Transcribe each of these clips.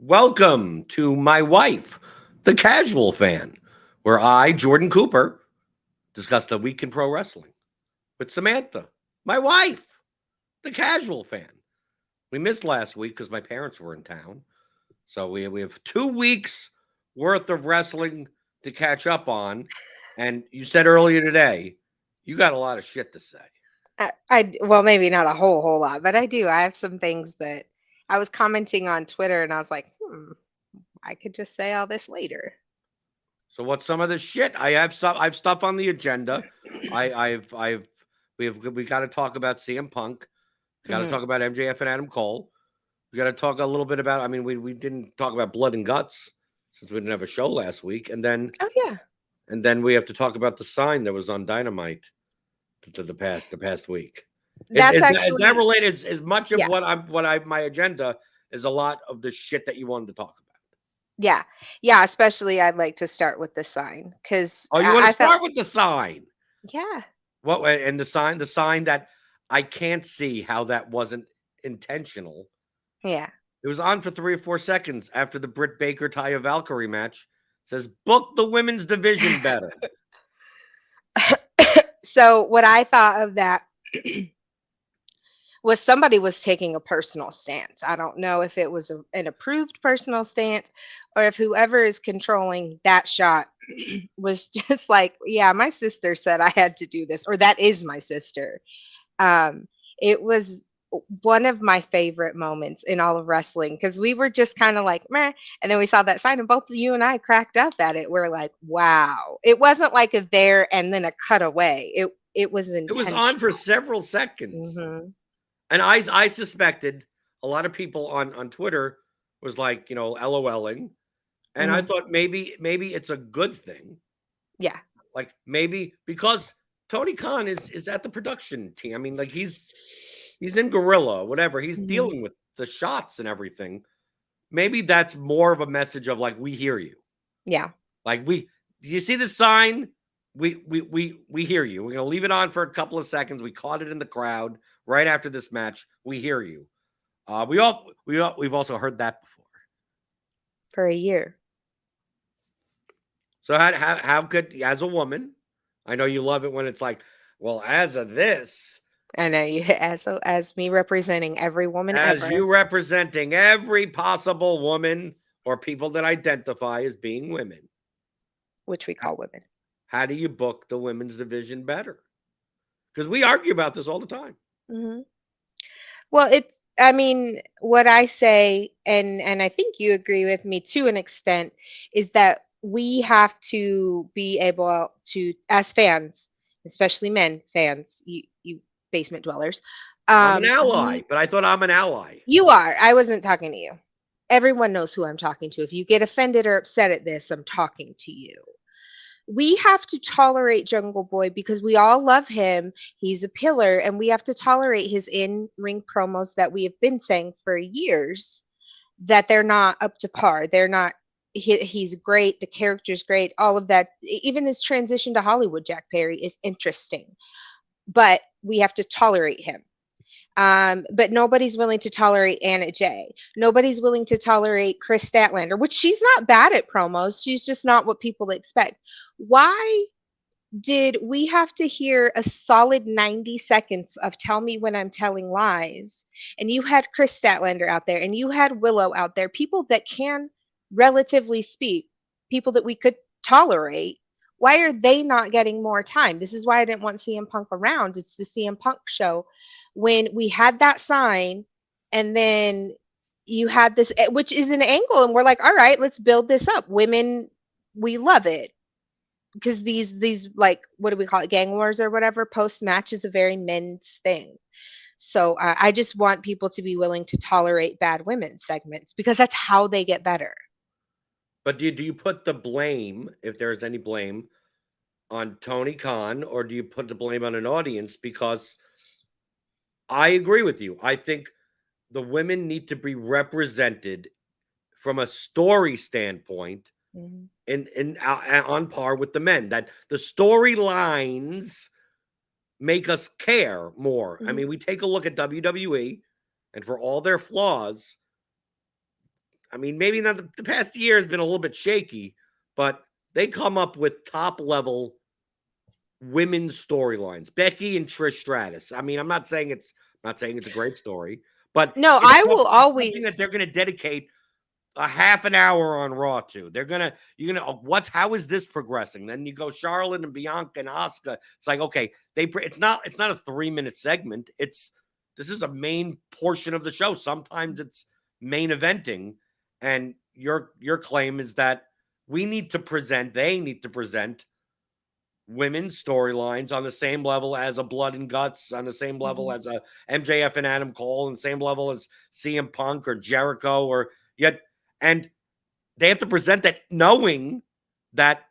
Welcome to My Wife, the Casual Fan, where I, Jordan Cooper, discuss the week in pro wrestling with Samantha, my wife, the Casual Fan. We missed last week because my parents were in town. So we have 2 weeks worth of wrestling to catch up on. And you said earlier today, you got a lot of shit to say. Well, maybe not a whole lot, but I do. I have some things that I was commenting on Twitter and I was like, I could just say all this later. So what's some of the shit? I've stuff on the agenda. I've we got to talk about CM Punk. We got to Hmm. talk about MJF and Adam Cole. We got to talk a little bit about. I mean, we didn't talk about blood and guts since we didn't have a show last week, Oh yeah, and then we have to talk about the sign that was on Dynamite to the past week. that's Is that actually related? As much of yeah, what I my agenda is a lot of the shit that you wanted to talk about. yeah, yeah. Especially, I'd like to start with the sign because Oh, you want to I felt start with the sign? yeah, What and the sign that I can't see how that wasn't intentional. yeah. It was on for 3 or 4 seconds after the Britt Baker Taya Valkyrie match. It says book the women's division better. So what I thought of that was somebody was taking a personal stance. I don't know if it was an approved personal stance or if whoever is controlling that shot was just like, yeah, my sister said I had to do this, or that is my sister. It was one of my favorite moments in all of wrestling because we were just kind of like, meh. And then we saw that sign, and both of you and I cracked up at it. We're like, wow. It wasn't like a there and then a cutaway. It was It was on for intentional. several seconds. Hmm. And I suspected a lot of people on Twitter was like, LOLing. And I Hmm. thought maybe it's a good thing. Yeah. Like maybe because Tony Khan is at the production team. I mean, like he's in Gorilla, whatever. He's Hmm. dealing with the shots and everything. Maybe that's more of a message of like, we hear you. Yeah. Like do you see the sign? We hear you. We're gonna leave it on for a couple of seconds. We caught it in the crowd right after this match. We hear you. We've also heard that before. For a year. So how could, as a woman, I know you love it when it's like, well, as of this, I know you as me representing every woman as ever, you representing every possible woman or people that identify as being women, which we h- call women. how do you book the women's division better? Because we argue about this all the time. Hmm. Well, I mean, what I say, and I think you agree with me to an extent, is that we have to be able to, as fans, especially men fans, you basement dwellers, I'm an ally, we but I thought I'm an ally. you are. I wasn't talking to you. Everyone knows who I'm talking to. If you get offended or upset at this, I'm talking to you. We have to tolerate Jungle Boy because we all love him. He's a pillar, and we have to tolerate his in ring promos that we have been saying for years that they're not up to par. They're not. He's great. The character's great. All of that. Even his transition to Hollywood, Jack Perry, is interesting, but we have to tolerate him. But nobody's willing to tolerate Anna Jay. Nobody's willing to tolerate Chris Statlander, which she's not bad at promos. She's just not what people expect. Why did we have to hear a solid 90 seconds of tell me when I'm telling lies? And you had Chris Statlander out there and you had Willow out there, people that can relatively speak, people that we could tolerate. Why are they not getting more time? This is why I didn't want CM Punk around. It's the CM Punk show. When we had that sign, and then you had this, which is an angle, and we're like, all right, let's build this up. Women, we love it because these like, what do we call it, gang wars or whatever, post match is a very men's thing. So I just want people to be willing to tolerate bad women segments because that's how they get better. But do you put the blame, if there is any blame, on Tony Khan, or do you put the blame on an audience? Because I agree with you. I think the women need to be represented from a story standpoint Mhm. in on par with the men. That the storylines make us care more. I Mhm. mean, we take a look at WWE, and for all their flaws, I mean, maybe not the past year has been a little bit shaky, but they come up with top level women's storylines. Becky and Trish Stratus. I mean, I'm not saying it's a great story, but No, it's I will something that they're always. going to dedicate a half an hour on Raw to. You're gonna how is this progressing? Then you go Charlotte and Bianca and Asuka. It's like, okay, it's not a 3-minute segment. This is a main portion of the show. Sometimes it's main eventing, and your claim is that they need to present women's storylines on the same level as a Blood and Guts, on the same level Mhm. as a MJF and Adam Cole, and same level as CM Punk or Jericho, or yet, and they have to present that knowing that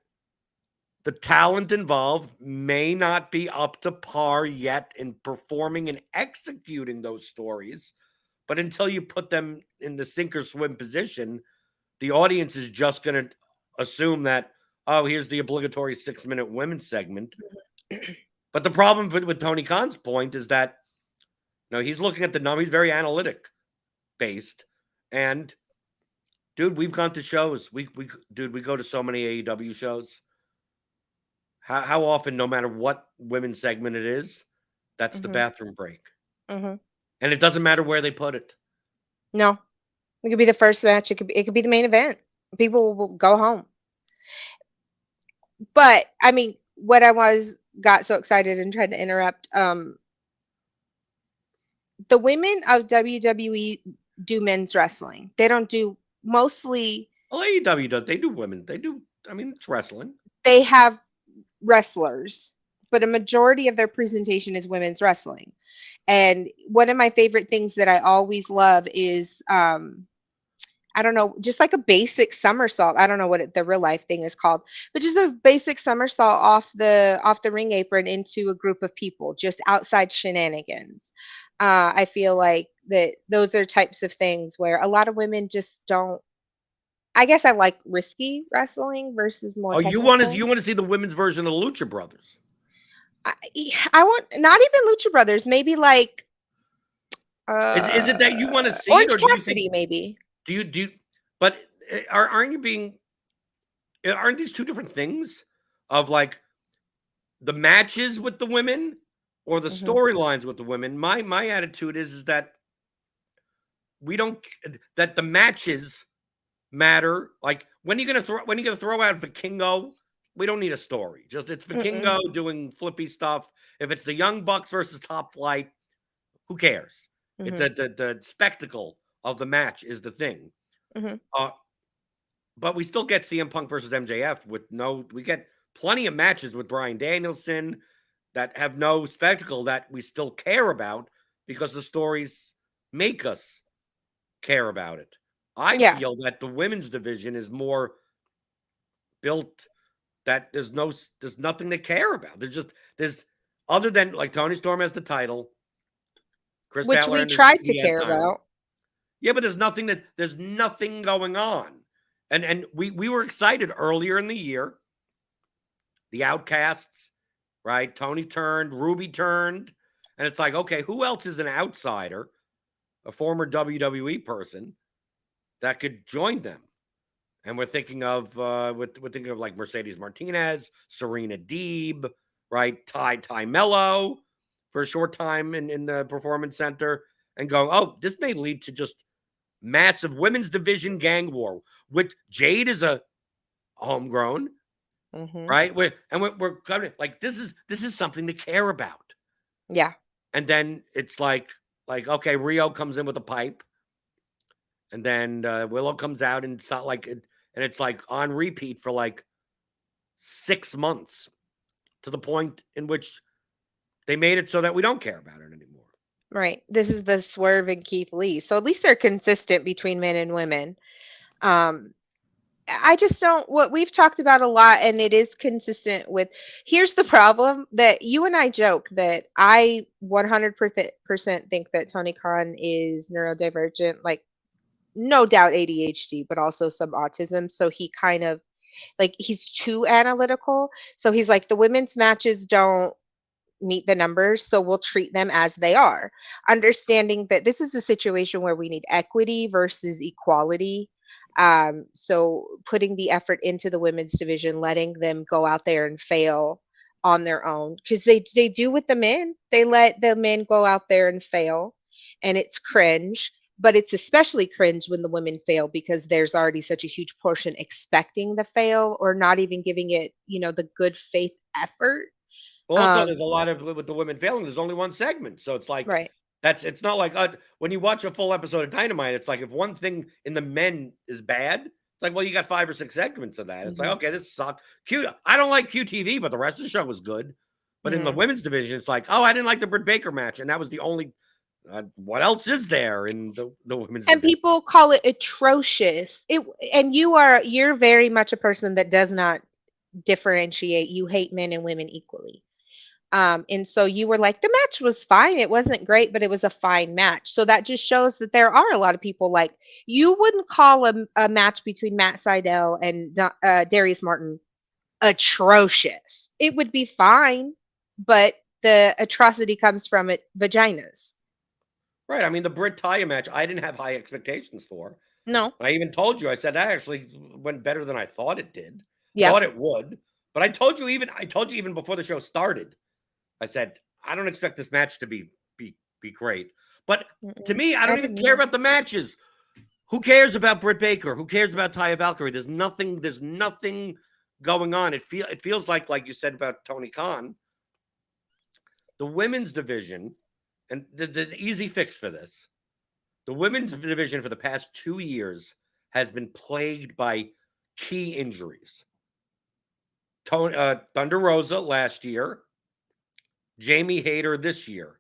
the talent involved may not be up to par yet in performing and executing those stories. But until you put them in the sink or swim position, the audience is just going to assume that, oh, here's the obligatory 6-minute women's segment. But the problem with Tony Khan's point is that, he's looking at the number. He's very analytic based. And dude, we've gone to shows. We go to so many AEW shows. How often, no matter what women's segment it is, that's the Mhm. bathroom break. Mhm. And it doesn't matter where they put it. No, it could be the first match. It could be the main event. People will go home. But I mean, what I was got so excited and tried to interrupt. The women of WWE do men's wrestling. They don't do mostly. Well, AEW does. They do women. They do. I mean, it's wrestling. They have wrestlers, but a majority of their presentation is women's wrestling. And one of my favorite things that I always love is I don't know, just like a basic somersault. I don't know what the real life thing is called, but just a basic somersault off the ring apron into a group of people, just outside shenanigans. I feel like that those are types of things where a lot of women just don't. I guess I like risky wrestling versus more Oh, technical. you want to see the women's version of the Lucha Brothers? I, I want not even Lucha Brothers, maybe like Is it that you want to see it, Orange or do you think Cassidy, maybe. do you? But aren't you being? Aren't these two different things? Of like the matches with the women or the Hmm. storylines with the women. My attitude is that we don't that the matches matter. Like when you gonna throw out Vikingo, we don't need a story. Just it's Mm-mm. Vikingo doing flippy stuff. If it's the Young Bucks versus Top Flight, who cares? It Hmm. the spectacle of the match is the thing. Hmm. Uh, but we still get CM Punk versus MJF with no. We get plenty of matches with Bryan Danielson that have no spectacle that we still care about because the stories make us care about it. I Yeah. feel that the women's division is more built that there's nothing to care about. There's other than like Tony Storm has the title, Chris Which we Statlander tried to he has care title. about. Yeah, but there's nothing going on. And we were excited earlier in the year. The Outcasts, right? Tony turned, Ruby turned, and it's like, okay, who else is an outsider, a former WWE person that could join them? And we're thinking of we're thinking of like Mercedes Martinez, Serena Deeb, right? Ty Mello for a short time in the performance center, and going, oh, this may lead to just massive women's division gang war. With Jade is a homegrown, Hmm. right? We're coming like this is something to care about. Yeah. And then it's like okay, Rio comes in with a pipe, and then Willow comes out, and it's not like it, and it's like on repeat for like 6 months to the point in which they made it so that we don't care about it anymore. Right. This is the Swerve and Keith Lee. So at least they're consistent between men and women. Um, I just don't, what we've talked about a lot, and it is consistent with. Here's the problem that you and I joke that I 100% think that Tony Khan is neurodivergent, like no doubt ADHD, but also some autism. So he kind of like he's too analytical. So he's like, the women's matches don't meet the numbers, so we'll treat them as they are, understanding that this is a situation where we need equity versus equality. So putting the effort into the women's division, letting them go out there and fail on their own, because they do with the men. They let the men go out there and fail, and it's cringe. But it's especially cringe when the women fail because there's already such a huge portion expecting the fail or not even giving it, the good faith effort. Well, also, there's Um, a lot of with the women failing. There's only one segment, so it's like right. it's not like when you watch a full episode of Dynamite. It's like if one thing in the men is bad, it's like, well, you got 5 or 6 segments of that. It's like, Hmm. okay, this sucked. Q, I don't like QTV, but the rest of the show was good. But in the Hmm. women's division, it's like, oh, I didn't like the Britt Baker match, and that was the only. What else is there in the women's And division? people call it atrocious. And you're very much a person that does not differentiate. You hate men and women equally. And so you were like, the match was fine. It wasn't great, but it was a fine match. So that just shows that there are a lot of people like you wouldn't call a match between Matt Sydal and Darius Martin atrocious. It would be fine, but the atrocity comes from it vaginas. Right. I mean, the Britt Taya match, I didn't have high expectations for. No. I even told you, I said that actually went better than I thought it did. Yep. Thought it would. But I told you even before the show started. I said, I don't expect this match to be great. But to Mm-mm. me, I I don't even didn't care either. about the matches. Who cares about Britt Baker? Who cares about Taya Valkyrie? There's nothing going on. It feels like you said about Tony Khan, the women's division, and the easy fix for this. The women's division for the past 2 years has been plagued by key injuries. Thunder Rosa last year, Jamie Hayter this year,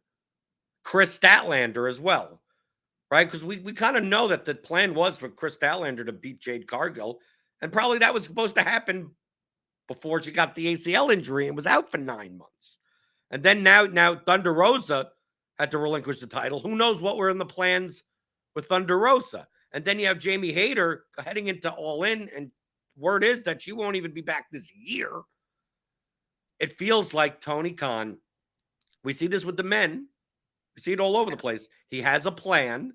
Chris Statlander as well, right? Because we kind of know that the plan was for Chris Statlander to beat Jade Cargill, and probably that was supposed to happen before she got the ACL injury and was out for 9 months. And then now Thunder Rosa had to relinquish the title. Who knows what were in the plans with Thunder Rosa? And then you have Jamie Hayter heading into All In, and word is that she won't even be back this year. It feels like Tony Khan, we see this with the men, we see it all over the place. He has a plan,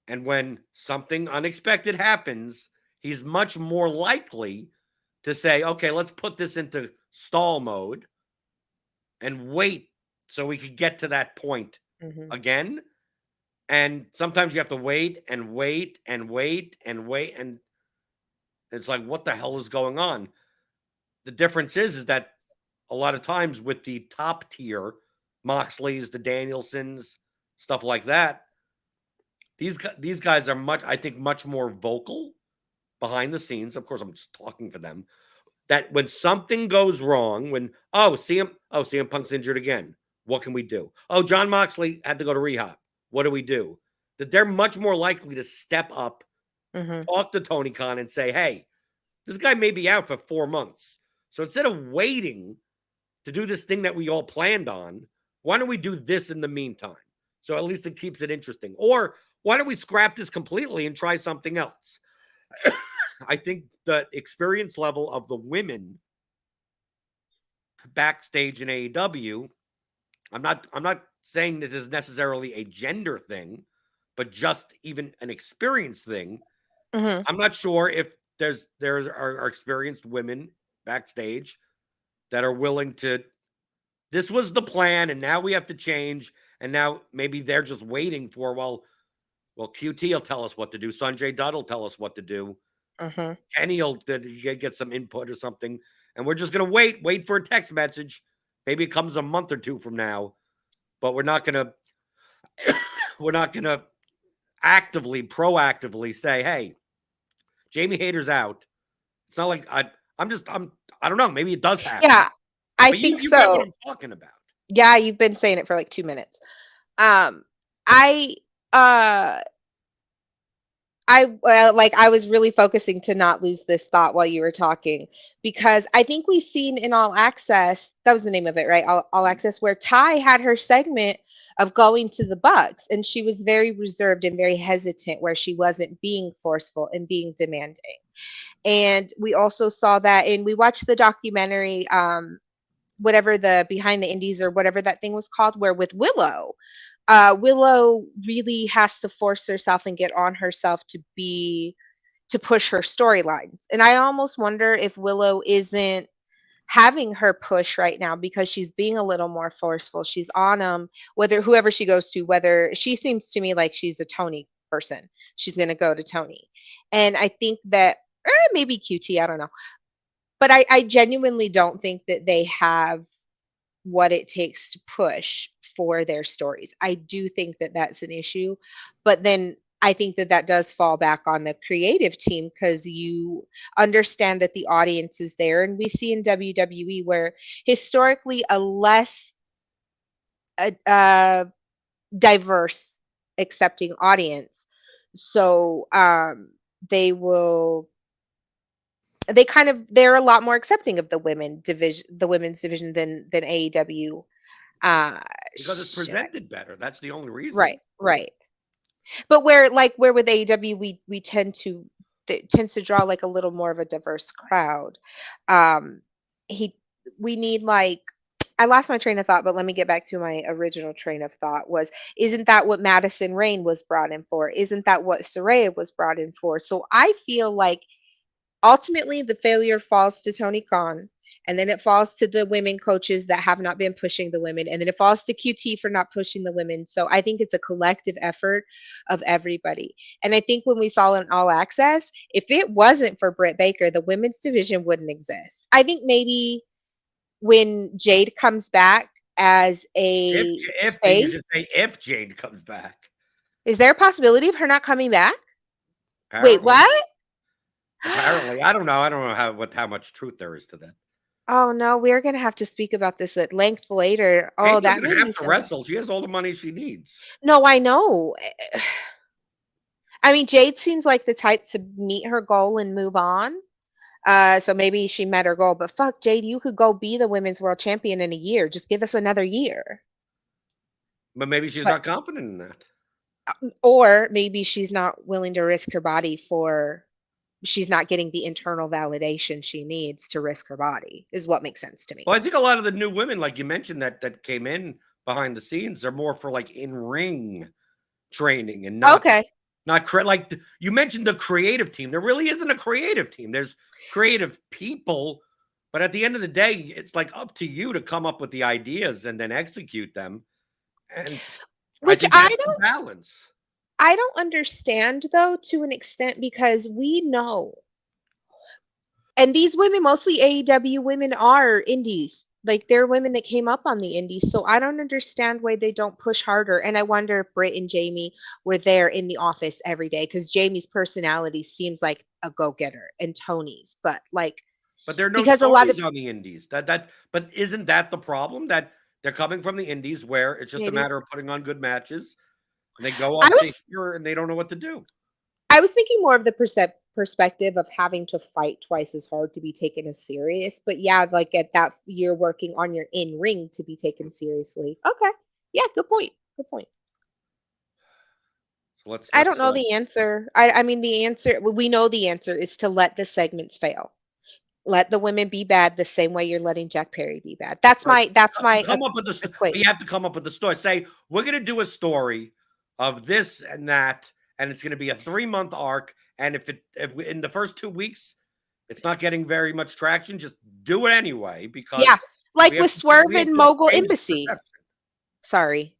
and when something unexpected happens, he's much more likely to say, okay, let's put this into stall mode and wait so we could get to that point Hmm. again. And sometimes you have to wait and wait and wait and wait. And it's like, what the hell is going on? The difference is that a lot of times with the top tier, Moxley's, the Danielsons, stuff like that, these guys are I think, much more vocal behind the scenes. Of course, I'm just talking for them. That when something goes wrong, when CM Punk's injured again, what can we do? Oh, John Moxley had to go to rehab. What do we do? That they're much more likely to step up, Hmm. talk to Tony Khan, and say, "Hey, this guy may be out for 4 months. So instead of waiting to do this thing that we all planned on, why don't we do this in the meantime? So at least it keeps it interesting. Or why don't we scrap this completely and try something else?" I think the experience level of the women backstage in AEW, I'm not saying this is necessarily a gender thing, but just even an experience thing. Hmm. I'm not sure if there's are experienced women backstage that are willing to, this was the plan and now we have to change, and now maybe they're just waiting for, well, QT will tell us what to do, Sanjay Dutt will tell us what to do, Hmm. Kenny will get some input or something, and we're just going to wait for a text message. Maybe it comes a month or two from now, but we're not gonna proactively say, hey, Jamie Hayter's out. It's not like I don't know, maybe it does happen, Yeah, I but you think you get what so. I'm talking about. Yeah, you've been saying it for like 2 minutes. Um, I uh like I was really focusing to not lose this thought while you were talking, because I think we've seen in All Access, that was the name of it, right? All Access, where Ty had her segment of going to the Bucks, and she was very reserved and very hesitant, where she wasn't being forceful and being demanding. And we also saw that, and we watched the documentary, whatever the Behind the Indies or whatever that thing was called, where with Willow, Willow really has to force herself and get on herself to be to push her storylines. And I almost wonder if Willow isn't having her push right now because she's being a little more forceful. She's on whether whoever she goes to, whether she seems to me like she's a Tony person. She's going to go to Tony. And I think that maybe QT, I don't know. But I genuinely don't think that they have what it takes to push for their stories. I do think that that's an issue, but then I think that that does fall back on the creative team because you understand that the audience is there. And we see in WWE where historically a less diverse accepting audience. So they will they're a lot more accepting of the women's division than AEW. Because it's presented better. That's the only reason. Right. But where with AEW we tend to it tends to draw like a little more of a diverse crowd. He we need like I lost my train of thought, but let me get back to my original train of thought was, isn't that what Madison Rain was brought in for? Isn't that what Saraya was brought in for? So I feel like ultimately the failure falls to Tony Khan, and then it falls to the women coaches that have not been pushing the women, and then it falls to QT for not pushing the women. So I think it's a collective effort of everybody. And I think when we saw in All Access, if it wasn't for Britt Baker, the women's division wouldn't exist. I think maybe when Jade comes back as a if face, you should say if Jade comes back. Is there a possibility of her not coming back? Apparently. Wait, what? Apparently, I don't know how much truth there is to that. Oh no, we're gonna have to speak about this at length later. Oh, Jade that doesn't made have me to feel wrestle. She has all the money she needs. No, I know. I mean, Jade seems like the type to meet her goal and move on. So maybe she met her goal, but fuck, Jade, you could go be the women's world champion in a year. Just give us another year. But maybe she's But not confident in that. or maybe she's not willing to risk her body for she's not getting the internal validation she needs to risk her body is what makes sense to me. Well, I think a lot of the new women, like you mentioned, that came in behind the scenes, are more for like in ring training and not like you mentioned the creative team. There really isn't a creative team. There's creative people, but at the end of the day, it's like up to you to come up with the ideas and then execute them. And I Which think that's the balance. I don't understand though to an extent because we know, and these women, mostly AEW women, are indies. Like they're women that came up on the indies. So I don't understand why they don't push harder. And I wonder if Britt and Jamie were there in the office every day because Jamie's personality seems like a go-getter and Tony's, but there are no because a lot of stories on the indies. But isn't that the problem that they're coming from the indies where it's just a matter of putting on good matches and they go up to here and they don't know what to do. I was thinking more of the perspective of having to fight twice as hard to be taken as serious. But yeah, like at that, you're working on your in ring to be taken seriously. Okay. Yeah, good point. Good point. So I don't know the answer. I mean, the answer, we know the answer is to let the segments fail. Let the women be bad the same way you're letting Jack Perry be bad. That's my come up with the you have to come up with the story. Say we're going to do a story of this and that, and it's going to be a 3-month arc. And if in the first 2 weeks it's not getting very much traction, just do it anyway because like with Swerve and Mogul Embassy. Sorry,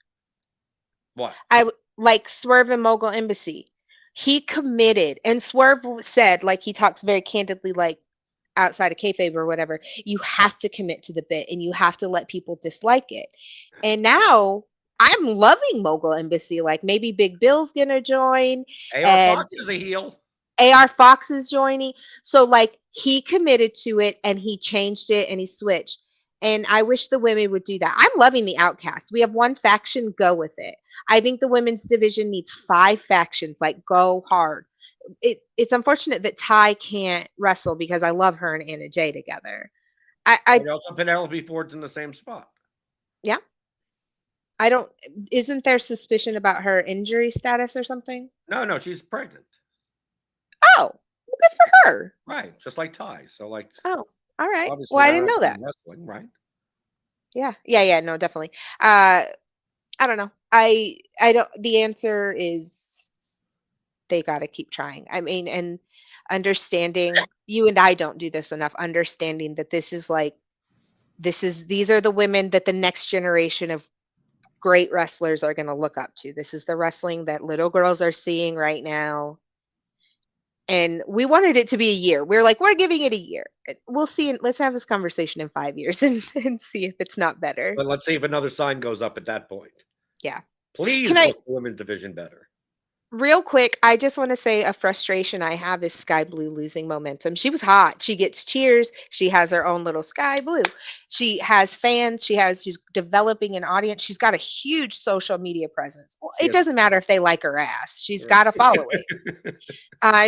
what I like Swerve and Mogul Embassy. He committed, and Swerve said, like he talks very candidly, like outside of kayfabe or whatever, you have to commit to the bit and you have to let people dislike it. And now I'm loving Mogul Embassy. Like maybe Big Bill's gonna join. AR Fox is a heel. AR Fox is joining. So like he committed to it and he changed it and he switched. And I wish the women would do that. I'm loving the Outcasts. We have one faction, go with it. I think the women's division needs 5 factions, like go hard. It's unfortunate that Ty can't wrestle because I love her and Anna Jay together. And also Penelope Ford's in the same spot. Yeah. Isn't there suspicion about her injury status or something? No, she's pregnant. Oh, well, good for her. Right, just like Ty. So like, oh, all right. Well, I didn't know that. Wrestling, right? Yeah. No, definitely. I don't know. I don't. The answer is they got to keep trying. I mean, and understanding you and I don't do this enough, understanding that these are the women that the next generation of great wrestlers are going to look up to. This is the wrestling that little girls are seeing right now. And we wanted it to be a year. We're like, we're giving it a year. We'll see. Let's have this conversation in 5 years and see if it's not better. But let's see if another sign goes up at that point. Yeah. Please Can I, book the women's division better. real quick, I just want to say a frustration I have is Sky Blue losing momentum. She was hot. She gets cheers. She has her own little Sky Blue. She has fans. She's developing an audience. She's got a huge social media presence. Well, it doesn't matter if they like her ass. She's got a following.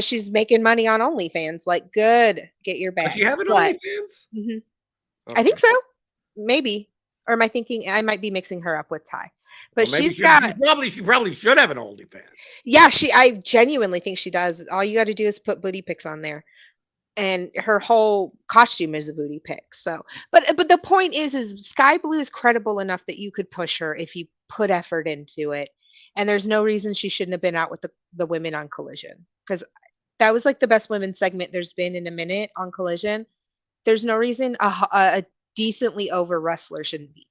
She's making money on OnlyFans. Like, good. Get your bag. Does she have an OnlyFans? Mhm. Okay. I think so. Maybe. Or am I thinking I might be mixing her up with Ty? But Well, she probably should have an OnlyFans. Yeah, I genuinely think she does. All you got to do is put booty pics on there, and her whole costume is a booty pic. So, but the point is Sky Blue is credible enough that you could push her if you put effort into it, and there's no reason she shouldn't have been out with the women on Collision, because that was like the best women's segment there's been in a minute on Collision. There's no reason a decently over wrestler shouldn't be there.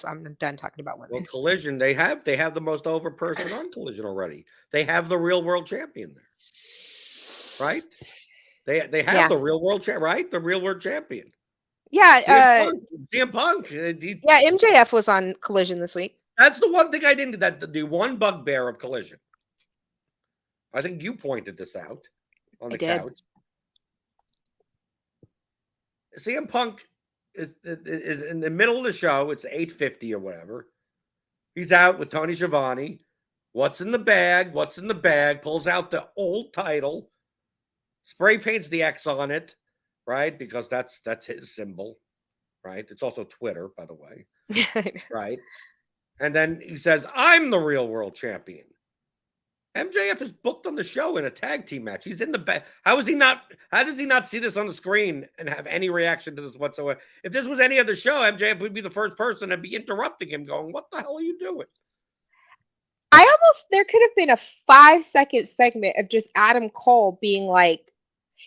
I'm done talking about women. Well, Collision, they have the most over person on Collision already. They have the real world champion there, right? They have the real world champion, right? The real world champion. Yeah, CM Punk. Yeah, MJF was on Collision this week. That's the one thing I didn't. That the one bugbear of Collision. I think you pointed this out on the couch. CM Punk is in the middle of the show. It's 8:50 or whatever. He's out with Tony Schiavone. What's in the bag? What's in the bag? Pulls out the old title, spray paints the X on it, right? Because that's his symbol, right? It's also Twitter, by the way, right? And then he says, "I'm the real world champion." MJF is booked on the show in a tag team match. He's in the back. How does he not see this on the screen and have any reaction to this whatsoever? If this was any other show, MJF would be the first person to be interrupting him, going, "What the hell are you doing?" There could have been a 5-second segment of just Adam Cole being like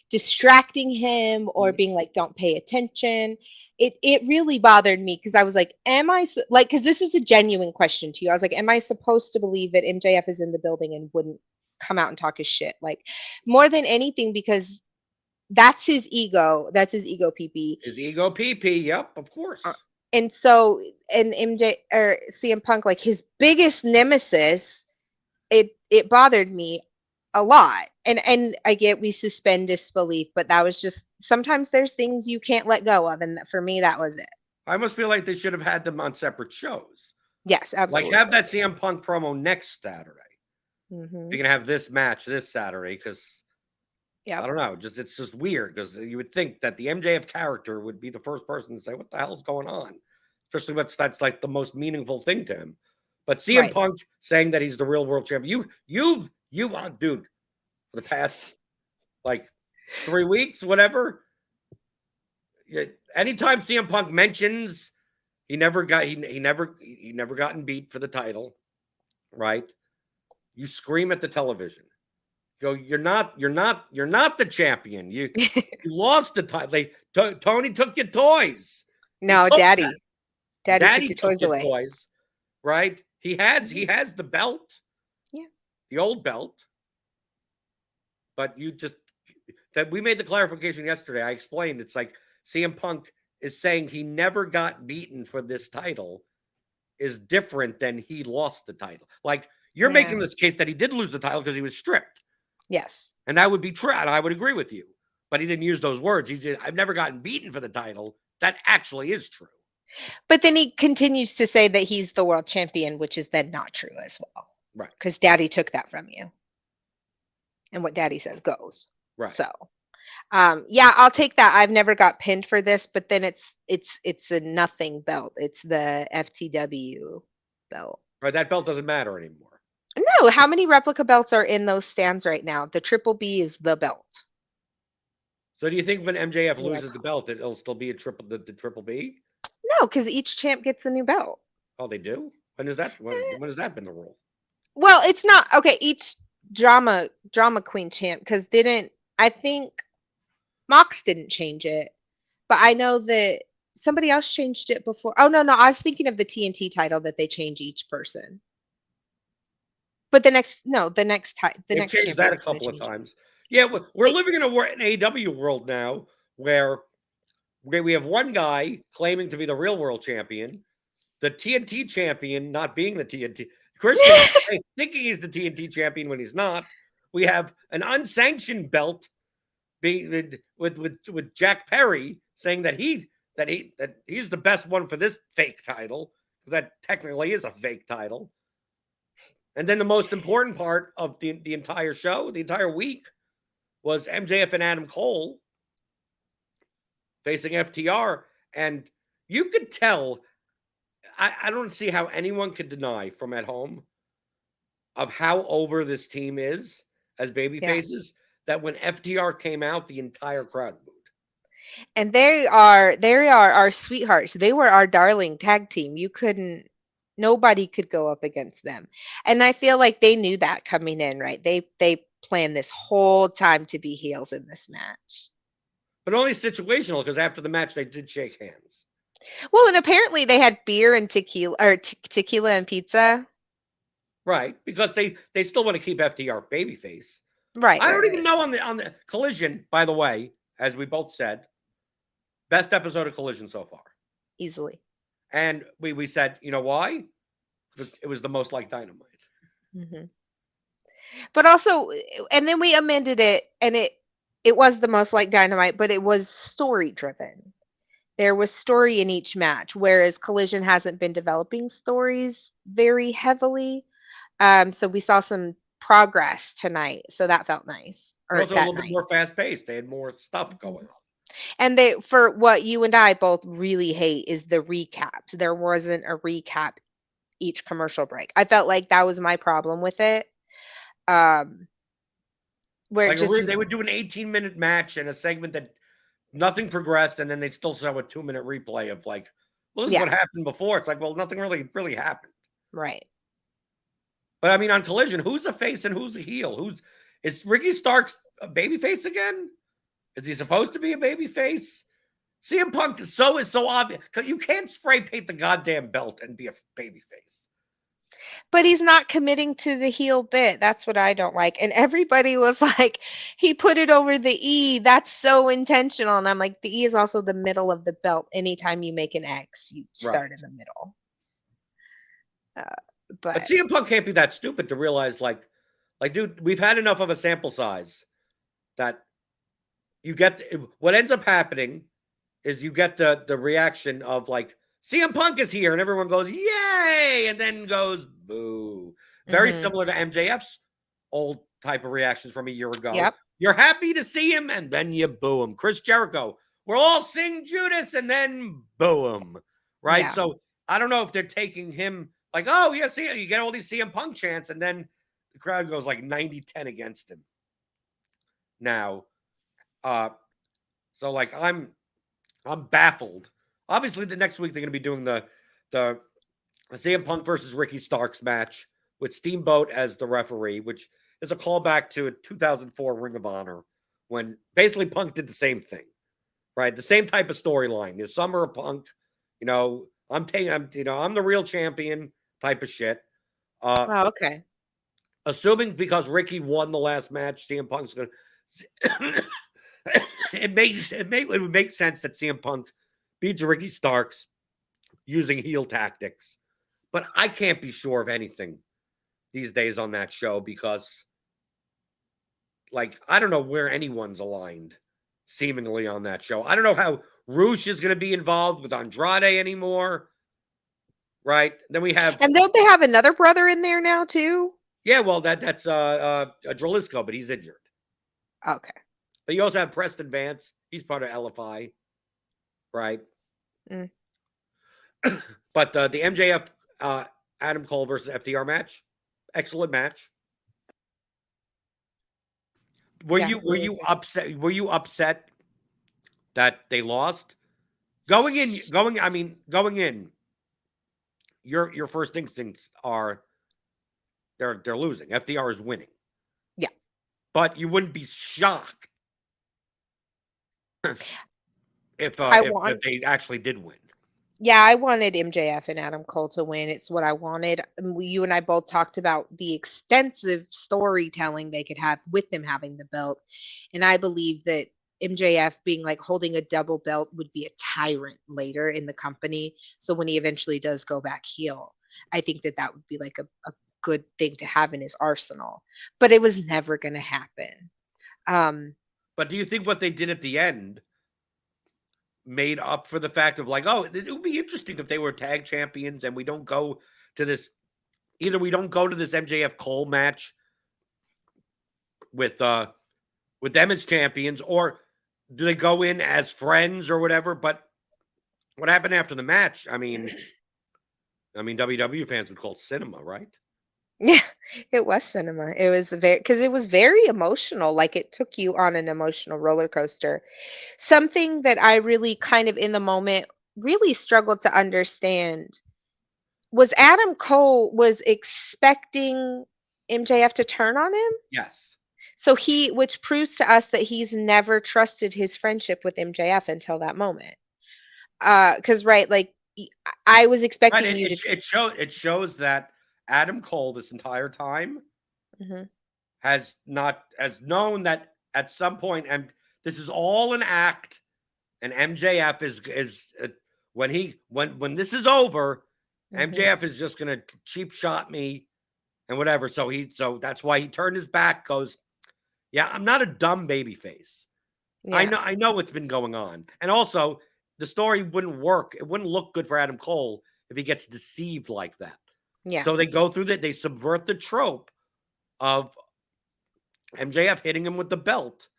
distracting him or being like, "Don't pay attention." It really bothered me because I was like, because this was a genuine question to you. I was like, am I supposed to believe that MJF is in the building and wouldn't come out and talk his shit? Like, more than anything, because that's his ego. That's his ego PP. His ego PP. Yep, of course. And so, and CM Punk, like his biggest nemesis, it bothered me a lot. And I get we suspend disbelief, but that was just, sometimes there's things you can't let go of, and for me that was it. I almost feel like they should have had them on separate shows. Yes, absolutely. Like have that CM Punk promo next Saturday. Mm-hmm. You're gonna have this match this Saturday because I don't know, it's just weird because you would think that the MJF character would be the first person to say, "What the hell's going on?" Especially that's like the most meaningful thing to him. But CM Punk saying that he's the real world champion, you dude, for the past like 3 weeks, whatever. Anytime CM Punk mentions he never gotten beat for the title, right? You scream at the television. Go, you're not the champion. You lost the title. Tony took your toys. No, Daddy took your toys away. Right? He has the belt. Yeah. The old belt. But we made the clarification yesterday. I explained it's like CM Punk is saying he never got beaten for this title is different than he lost the title. Like you're making this case that he did lose the title because he was stripped. Yes. And that would be true. And I would agree with you. But he didn't use those words. He said, "I've never gotten beaten for the title." That actually is true. But then he continues to say that he's the world champion, which is then not true as well. Right. Because Daddy took that from you. And what Daddy says goes. Right. So, I'll take that. I've never got pinned for this, but then it's a nothing belt. It's the FTW belt. Right. That belt doesn't matter anymore. No. How many replica belts are in those stands right now? The Triple B is the belt. So do you think when MJF loses the belt, it'll still be the Triple B? No, because each champ gets a new belt. Oh, they do? When has that been the rule? Well, it's not okay. drama queen champ, because I think Mox didn't change it, but I know that somebody else changed it before. Oh no, I was thinking of the TNT title that they change each person. But the next They've changed that a champion's going to couple of change it. times. Yeah, we're They, living in an AW world now where we have one guy claiming to be the real world champion, the TNT champion not being the TNT. Christian thinking he's the TNT champion when he's not. We have an unsanctioned belt being with Jack Perry saying that he's the best one for this fake title. That technically is a fake title. And then the most important part of the entire show, the entire week, was MJF and Adam Cole facing FTR. And you could tell, I don't see how anyone could deny from at home of how over this team is as baby yeah. faces, that when FTR came out, the entire crowd booed. And they are our sweethearts. They were our darling tag team. Nobody could go up against them. And I feel like they knew that coming in, right? They planned this whole time to be heels in this match. But only situational, because after the match they did shake hands. Well, and apparently they had beer and tequila, or tequila and pizza. Right, because they still want to keep FTR babyface. Right. I don't even know on the Collision, by the way, as we both said, best episode of Collision so far. Easily. And we said, you know why? Because it was the most like Dynamite. Mm-hmm. But also, and then we amended it, and it was the most like Dynamite, but it was story driven. There was story in each match, whereas Collision hasn't been developing stories very heavily. So we saw some progress tonight, so that felt nice. Or Also a little bit more fast paced. They had more stuff going on. And for what you and I both really hate is the recaps. There wasn't a recap each commercial break. I felt like that was my problem with it. Where Like it just they would do an 18-minute match and a segment that nothing progressed, and then they'd still show a 2-minute replay of like, well, this is what happened before. It's like, well, nothing really happened. Right. But I mean, on Collision, who's a face and who's a heel? Is Ricky Starks a babyface again? Is he supposed to be a babyface? CM Punk is so obvious. You can't spray paint the goddamn belt and be a babyface. But he's not committing to the heel bit. That's what I don't like. And everybody was like, he put it over the E. That's so intentional. And I'm like, the E is also the middle of the belt. Anytime you make an X, you start in the middle. But CM Punk can't be that stupid to realize, like, dude, we've had enough of a sample size that you get what ends up happening is you get the reaction of like, CM Punk is here, and everyone goes, yay, and then goes, boo. Very similar to MJF's old type of reactions from a year ago. Yep. You're happy to see him, and then you boo him. Chris Jericho, we're all sing Judas, and then boo him. Right? Yeah. So I don't know if they're taking him like, oh, yeah, see, you get all these CM Punk chants, and then the crowd goes like 90-10 against him. Now, so like I'm baffled. Obviously, the next week they're going to be doing the CM Punk versus Ricky Starks match with Steamboat as the referee, which is a callback to a 2004 Ring of Honor when basically Punk did the same thing, right? The same type of storyline. The Summer of Punk, I'm the real champion type of shit. Oh, okay. Assuming because Ricky won the last match, CM Punk's going to. It would make sense that CM Punk beats Ricky Starks using heel tactics. But I can't be sure of anything these days on that show because, like, I don't know where anyone's aligned seemingly on that show. I don't know how Roosh is going to be involved with Andrade anymore. Right? Then we have... And don't they have another brother in there now, too? Yeah, well, that's Dralisco, but he's injured. Okay. But you also have Preston Vance. He's part of LFI. Right? But the MJF Adam Cole versus FTR match, excellent match. Were you upset? Were you upset that they lost? Going in, your first instincts are they're losing. FTR is winning. but you wouldn't be shocked if they actually did win. Yeah, I wanted MJF and Adam Cole to win. It's what I wanted. You and I both talked about the extensive storytelling they could have with them having the belt. And I believe that MJF being like holding a double belt would be a tyrant later in the company. So when he eventually does go back heel, I think that that would be like a good thing to have in his arsenal. But it was never going to happen. But do you think what they did at the end made up for the fact of like, oh, it would be interesting if they were tag champions and we don't go to this, either we don't go to this MJF Cole match with them as champions, or do they go in as friends or whatever? But what happened after the match? I mean, WWE fans would call it cinema, right? Yeah, it was cinema. It was because it was very emotional. Like it took you on an emotional roller coaster. Something that I really kind of in the moment really struggled to understand was Adam Cole was expecting MJF to turn on him. Yes. So which proves to us that he's never trusted his friendship with MJF until that moment. Because right, like I was expecting Right, you to. It shows that Adam Cole this entire time Mhm. has known that at some point, and this is all an act, and MJF is when this is over, Mhm. MJF is just gonna cheap shot me and whatever. So that's why he turned his back. Goes, yeah, I'm not a dumb baby face. Yeah. I know what's been going on, and also the story wouldn't work. It wouldn't look good for Adam Cole if he gets deceived like that. Yeah. So they go through that. They subvert the trope of MJF hitting him with the belt,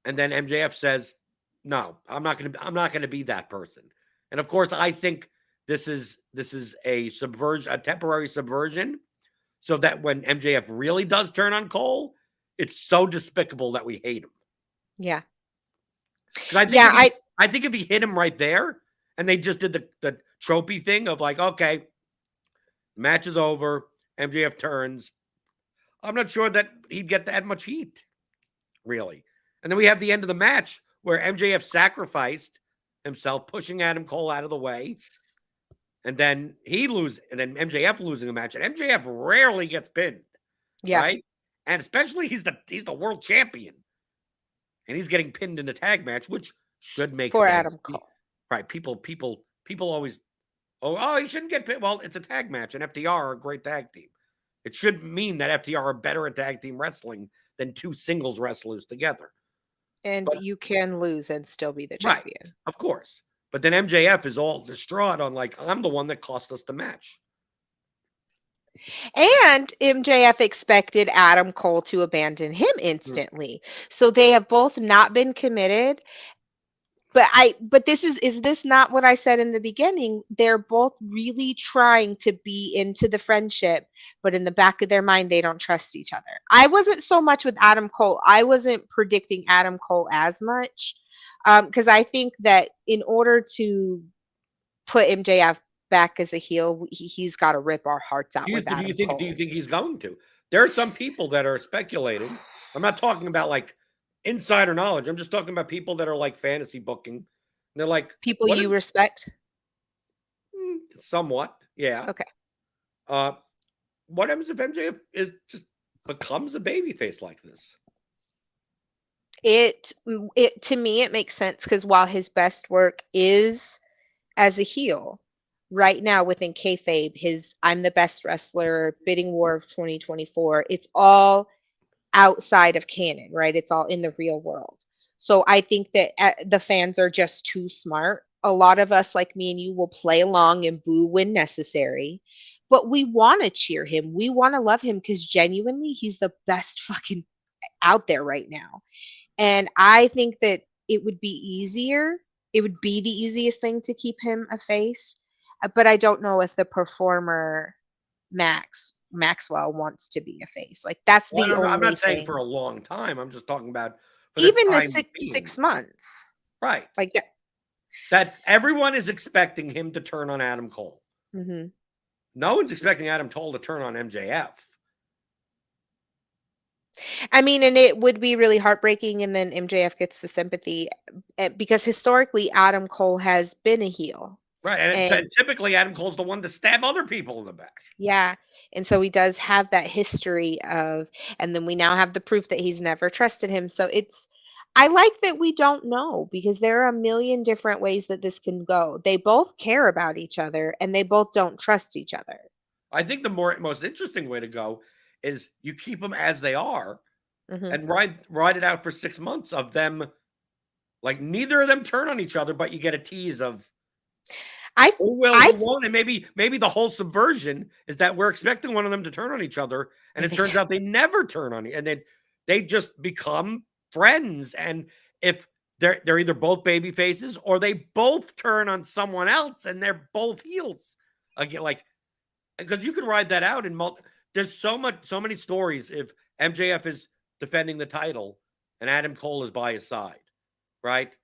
and then MJF says, "No, I'm not going to be that person." And of course, I think this is a subversion, a temporary subversion, so that when MJF really does turn on Cole, it's so despicable that we hate him. Yeah. Because I think if he hit him right there, and they just did the tropey thing of like, okay, match is over, MJF turns, I'm not sure that he'd get that much heat, really. And then we have the end of the match where MJF sacrificed himself, pushing Adam Cole out of the way. And then and then MJF losing a match. And MJF rarely gets pinned. Yeah. Right? And especially he's the world champion. And he's getting pinned in the tag match, which should make For sense. Adam Cole. Right. People always, oh, he shouldn't get pinned. Well, it's a tag match, and FTR are a great tag team. It should mean that FTR are better at tag team wrestling than two singles wrestlers together. And you can lose and still be the champion. Right, of course. But then MJF is all distraught on like, I'm the one that cost us the match. And MJF expected Adam Cole to abandon him instantly. So they have both not been committed. But is this not what I said in the beginning? They're both really trying to be into the friendship, but in the back of their mind, they don't trust each other. I wasn't so much with Adam Cole. I wasn't predicting Adam Cole as much because I think that in order to put MJF back as a heel, he's got to rip our hearts out with Adam Cole. Do you think he's going to? There are some people that are speculating. I'm not talking about like insider knowledge. I'm just talking about people that are like fantasy booking. And they're like people you respect. Somewhat, yeah. Okay. What happens if MJF just becomes a babyface like this? It to me it makes sense because while his best work is as a heel, right now within kayfabe, his "I'm the best wrestler," bidding war of 2024, it's all outside of canon, right? It's all in the real world. So I think that the fans are just too smart. A lot of us, like me and you, will play along and boo when necessary, but we want to cheer him. We want to love him because genuinely he's the best fucking out there right now. And I think that it would be easier. It would be the easiest thing to keep him a face. But I don't know if the performer Maxwell wants to be a face. Like that's the only I'm not saying thing. for a long time. I'm just talking about even the 6 months. Right. Like that everyone is expecting him to turn on Adam Cole. Mm-hmm. No one's expecting Adam Cole to turn on MJF. I mean, and it would be really heartbreaking, and then MJF gets the sympathy because historically Adam Cole has been a heel. Right, and And typically Adam Cole's the one to stab other people in the back. yeah, and so he does have that history of, and then we now have the proof that he's never trusted him. So it's, I like that we don't know because there are a million different ways that this can go. They both care about each other and they both don't trust each other. I think the most interesting way to go is you keep them as they are Hmm. and ride it out for 6 months of them, like, neither of them turn on each other, but you get a tease of I who will, I who won't, and maybe the whole subversion is that we're expecting one of them to turn on each other, and and it they turns out they never turn on, and they just become friends, and if they're either both baby faces or they both turn on someone else, and they're both heels again, like, because you could ride that out in there's so many stories if MJF is defending the title and Adam Cole is by his side, right?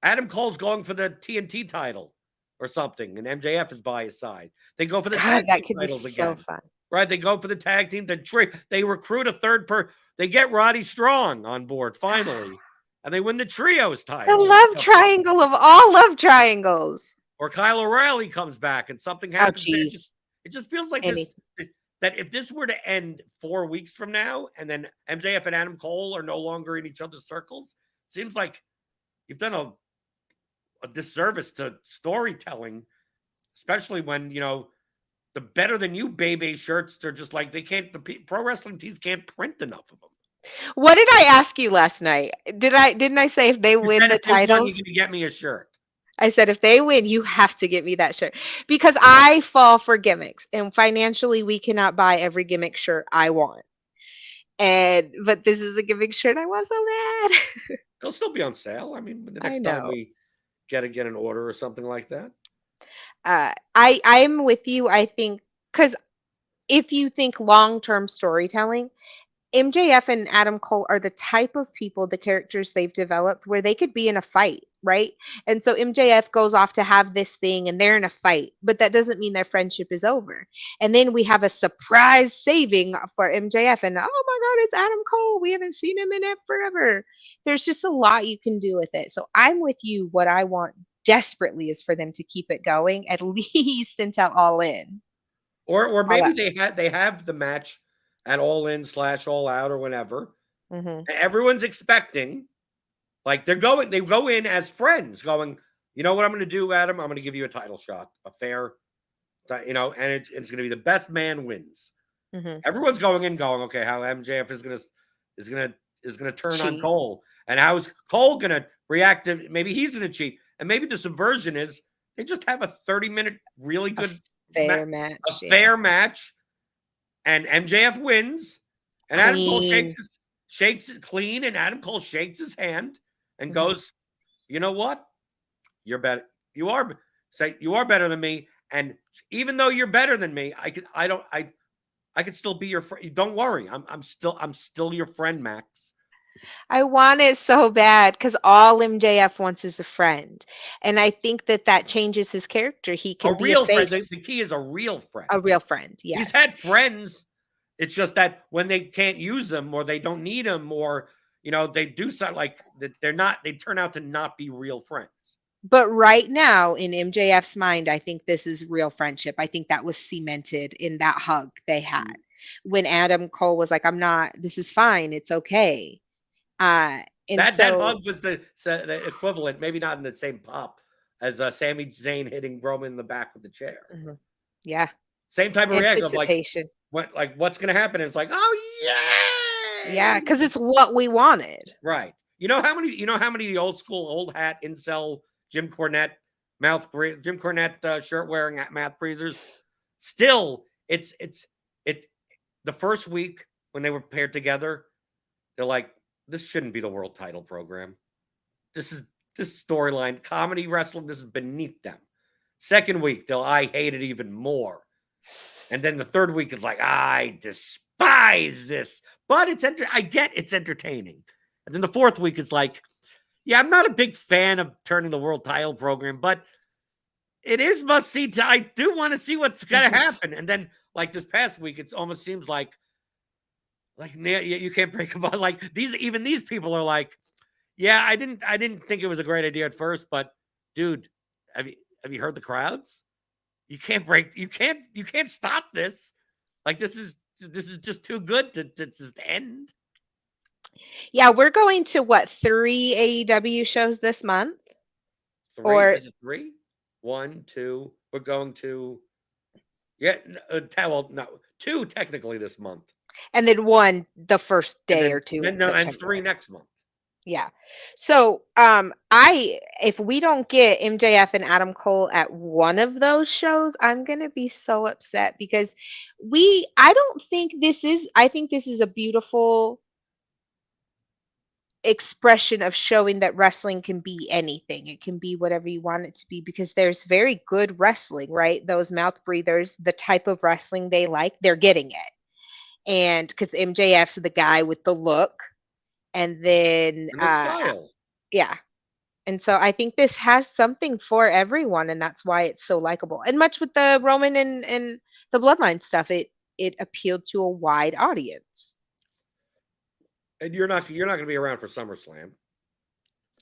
Adam Cole's going for the TNT title or something, and MJF is by his side. They go for the God, tag that team could be titles so again, fun. right? They go for the tag team. They recruit a they get Roddy Strong on board finally, and they win the trios The title or love something. triangle of all love triangles. Or Kyle O'Reilly comes back and something Oh, happens there. geez. It just feels like Any. that if this were to end 4 weeks from now and then MJF and Adam Cole are no longer in each other's circles, seems like you've done a disservice to storytelling, especially when, the better than you baby shirts, they're just like, they can't, pro wrestling teams can't print enough of them. What did I ask you last night? Didn't I say if they You win said the if they won, you're titles? going to get me a shirt. I said if they win, you have to get me that shirt because I fall for gimmicks and financially we cannot buy every gimmick shirt I want. And but this is a gimmick shirt. I was so mad. It'll still be on sale. I mean, the I next time know. we get an order or something like that. I'm with you. I think because if you think long-term storytelling, MJF and Adam Cole are the type of people, the characters they've developed where they could be in a fight, right? And so MJF goes off to have this thing and they're in a fight, but that doesn't mean their friendship is over. And then we have a surprise saving for MJF, and oh my God, it's Adam Cole. We haven't seen him in it forever. There's just a lot you can do with it. So I'm with you. What I want desperately is for them to keep it going at least until All In. Or All maybe Out. they have the match at All In / All Out or whenever. Hmm. And everyone's expecting, like, they go in as friends, going, you know what I'm going to do, Adam? I'm going to give you a title shot, a fair, and it's going to be the best man wins. Hmm. Everyone's going in, going, okay, how MJF is gonna turn on Cheat. Cole, and how is Cole going to react to? Maybe he's going to cheat, and maybe the subversion is they just have a 30-minute really A good fair a match. Yeah. fair match, and MJF wins, and Adam Cole Clean. shakes it clean, and Adam Cole shakes his hand and Mhm. goes, you know what? You're better. You are better than me, and even though you're better than me, I could still be your friend. Don't worry, I'm still your friend, Max. I want it so bad because all MJF wants is a friend. And I think that that changes his character. He A can be a real friend. The, face, the key is a real friend. a real friend. He's Yes. had friends. It's just that when they can't use them or they don't need them or they do something like that, they turn out to not be real friends. But right now, in MJF's mind, I think this is real friendship. I think that was cemented in that hug they had when Adam Cole was like, I'm not, this is fine. It's okay. And That so, hug was the equivalent, maybe not in the same pop as Sami Zayn hitting Roman in the back with the chair. mhm, yeah, Same type of reaction of like, anticipation. what's going to happen? And it's like, oh Yeah, yay! because it's what we wanted. Right. You know how many the old school old hat incel Jim Cornette shirt wearing mouth breathers. Still, it the first week when they were paired together, they're like, this shouldn't be the world title program. This storyline, comedy wrestling, this is beneath them. Second week, I hate it even more. And then the third week is like, I despise this. But I get it's entertaining. And then the fourth week is like, yeah, I'm not a big fan of turning the world title program, but it is must see. I do want to see what's going to happen. And then, like this past week, it almost seems like Like, you can't break them. Like even these people are like, yeah, I didn't think it was a great idea at first, but dude, have you heard the crowds? You can't stop this. Like, this is just too good to just end. Yeah, we're going to what, 3 AEW shows this month? Three? Or Is it three? One, two. We're going to, yeah, well, no, two technically this month, and then one the first and day or two in no, and September. three next month. Yeah. So, if we don't get MJF and Adam Cole at one of those shows, I'm gonna be so upset because I don't think I think this is a beautiful expression of showing that wrestling can be anything. It can be whatever you want it to be because there's very good wrestling, right? Those mouth breathers, the type of wrestling they like, they're getting it. And because MJF's the guy with the look, and then And the style. yeah. And so I think this has something for everyone, and that's why it's so likable. And much with the Roman and the Bloodline stuff, it appealed to a wide audience. And you're not going to be around for SummerSlam.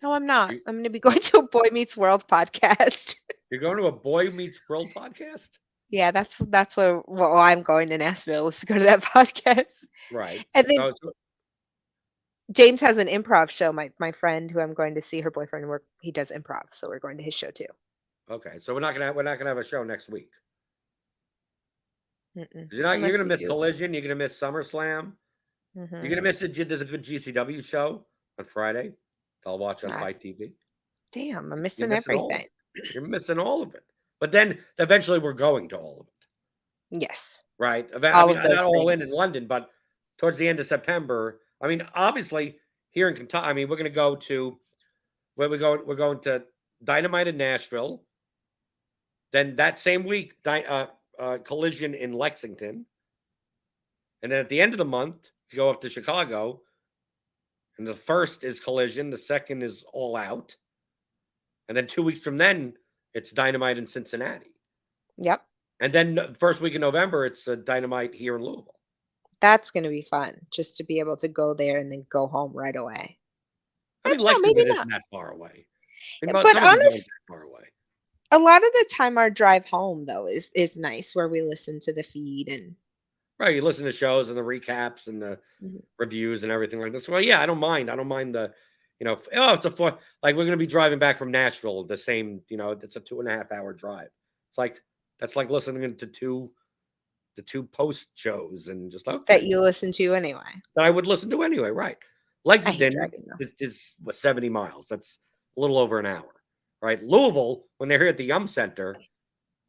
No, I'm not. You, I'm going to be going to a Boy Meets World podcast. you're going to a Boy Meets World podcast? Yeah, that's what I'm going to Nashville is to go to that podcast. Right. And then So James has an improv show. My friend who I'm going to see, her boyfriend he does improv, so we're going to his show too. okay, so we're not gonna have a show next week. Mm-mm. You're gonna miss Collision. You're gonna miss SummerSlam. Mm-hmm. You're gonna miss there's a good GCW show on Friday. I'll watch on Fight TV. Damn, I'm missing everything. You're missing all of it. But then eventually we're going to all of it. Yes. Right. All I mean, of those not all in things. London, but towards the end of September. I mean, obviously here in Kentucky. I mean, we're gonna go to where we go. We're going to Dynamite in Nashville. Then that same week, Collision in Lexington. And then at the end of the month, you go up to Chicago. And the first is Collision. The second is All Out. And then 2 weeks from then, it's Dynamite in Cincinnati. Yep. And then the first week in November, it's Dynamite here in Louisville. That's going to be fun, just to be able to go there and then go home right away. I mean, Lexington isn't that far away. I mean, but honestly, far away. A lot of the time, our drive home though is nice, where we listen to the feed and right. You listen to shows and the recaps and the reviews and everything like that. So, well, yeah, I don't mind. I don't mind the, it's a fun. Like, we're going to be driving back from Nashville. The same, it's a 2.5 hour drive. It's like that's like listening to the two post shows and just that you listen to anyway. That I would listen to anyway, right? Lexington is 70 miles. That's a little over an hour, right? Louisville, when they're here at the Yum Center,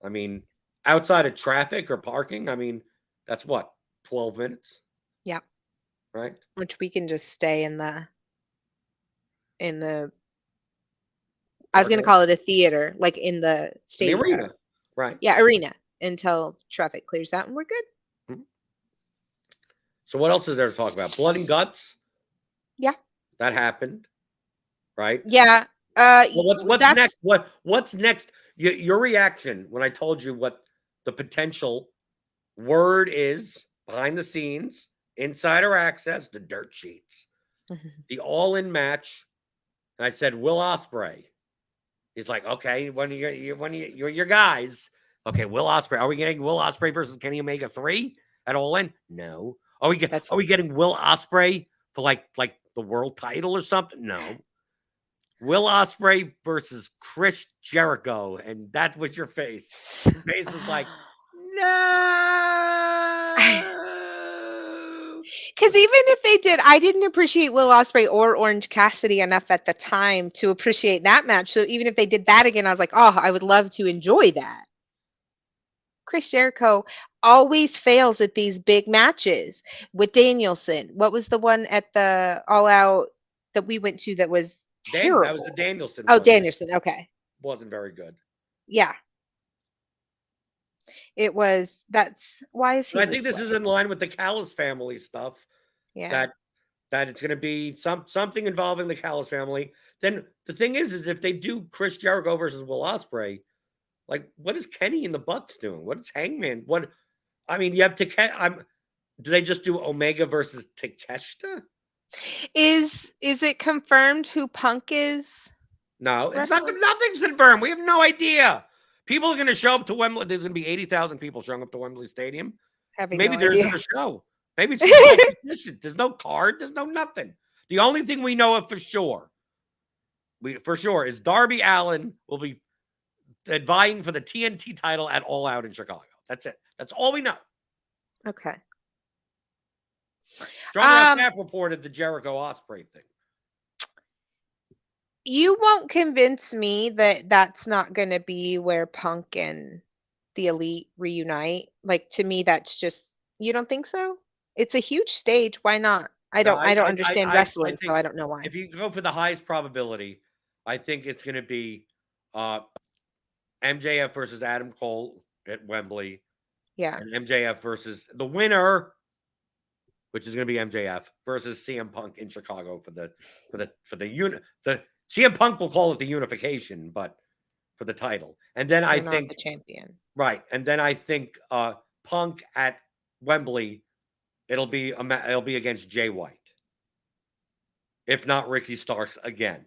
I mean, outside of traffic or parking, I mean, that's what, 12 minutes? Yep. Right? Which we can just stay in the I was going to call it a theater, like in the stadium. The arena. Right. Yeah, arena until traffic clears out and we're good. Mm-hmm. So what else is there to talk about? Blood and Guts? Yeah. That happened. Right? Yeah. Well, what's next? What's next? Your reaction when I told you what the potential word is behind the scenes, insider access, the dirt sheets, the all-in match. And I said, Will Ospreay. He's like, okay, when you're your guys. Okay, Will Ospreay. Are we getting Will Ospreay versus Kenny Omega 3 at All In? No. Are we getting Will Ospreay for like the world title or something? No. Will Ospreay versus Chris Jericho, and that was your face. Your face was like, no. Because even if they did, I didn't appreciate Will Ospreay or Orange Cassidy enough at the time to appreciate that match. So even if they did that again, I was like, oh, I would love to enjoy that. Chris Jericho always fails at these big matches with Danielson. What was the one at the All Out that we went to that was terrible? That was the Danielson. Oh, Danielson. Okay. Wasn't very good. Yeah. It was. That's why is he? I think this is in line with the Callis family stuff. Yeah. That it's going to be something involving the Callis family. Then the thing is if they do Chris Jericho versus Will Ospreay, like, what is Kenny and the Bucks doing? What is Hangman? You have to. Do they just do Omega versus Takeshita? Is it confirmed who Punk is No, it's not. wrestling? Nothing's confirmed. We have no idea. People are going to show up to Wembley. There's going to be 80,000 people showing up to Wembley Stadium. Having Maybe no there isn't idea. a show. Maybe it's just competition. There's no card. There's no nothing. The only thing we know of for sure, is Darby Allin will be vying for the TNT title at All Out in Chicago. That's it. That's all we know. Okay. John Ross Sapp reported the Jericho Ospreay thing. You won't convince me that that's not going to be where Punk and the Elite reunite. Like, to me, that's just, you don't think so? It's a huge stage. Why not? I don't understand wrestling, so I don't know why. If you go for the highest probability, I think it's going to be MJF versus Adam Cole at Wembley. Yeah. And MJF versus the winner, which is going to be MJF versus CM Punk in Chicago for the unit. The CM Punk will call it the unification, but for the title. And then I think the champion. Right. And then I think Punk at Wembley, it'll be against Jay White. If not Ricky Starks again.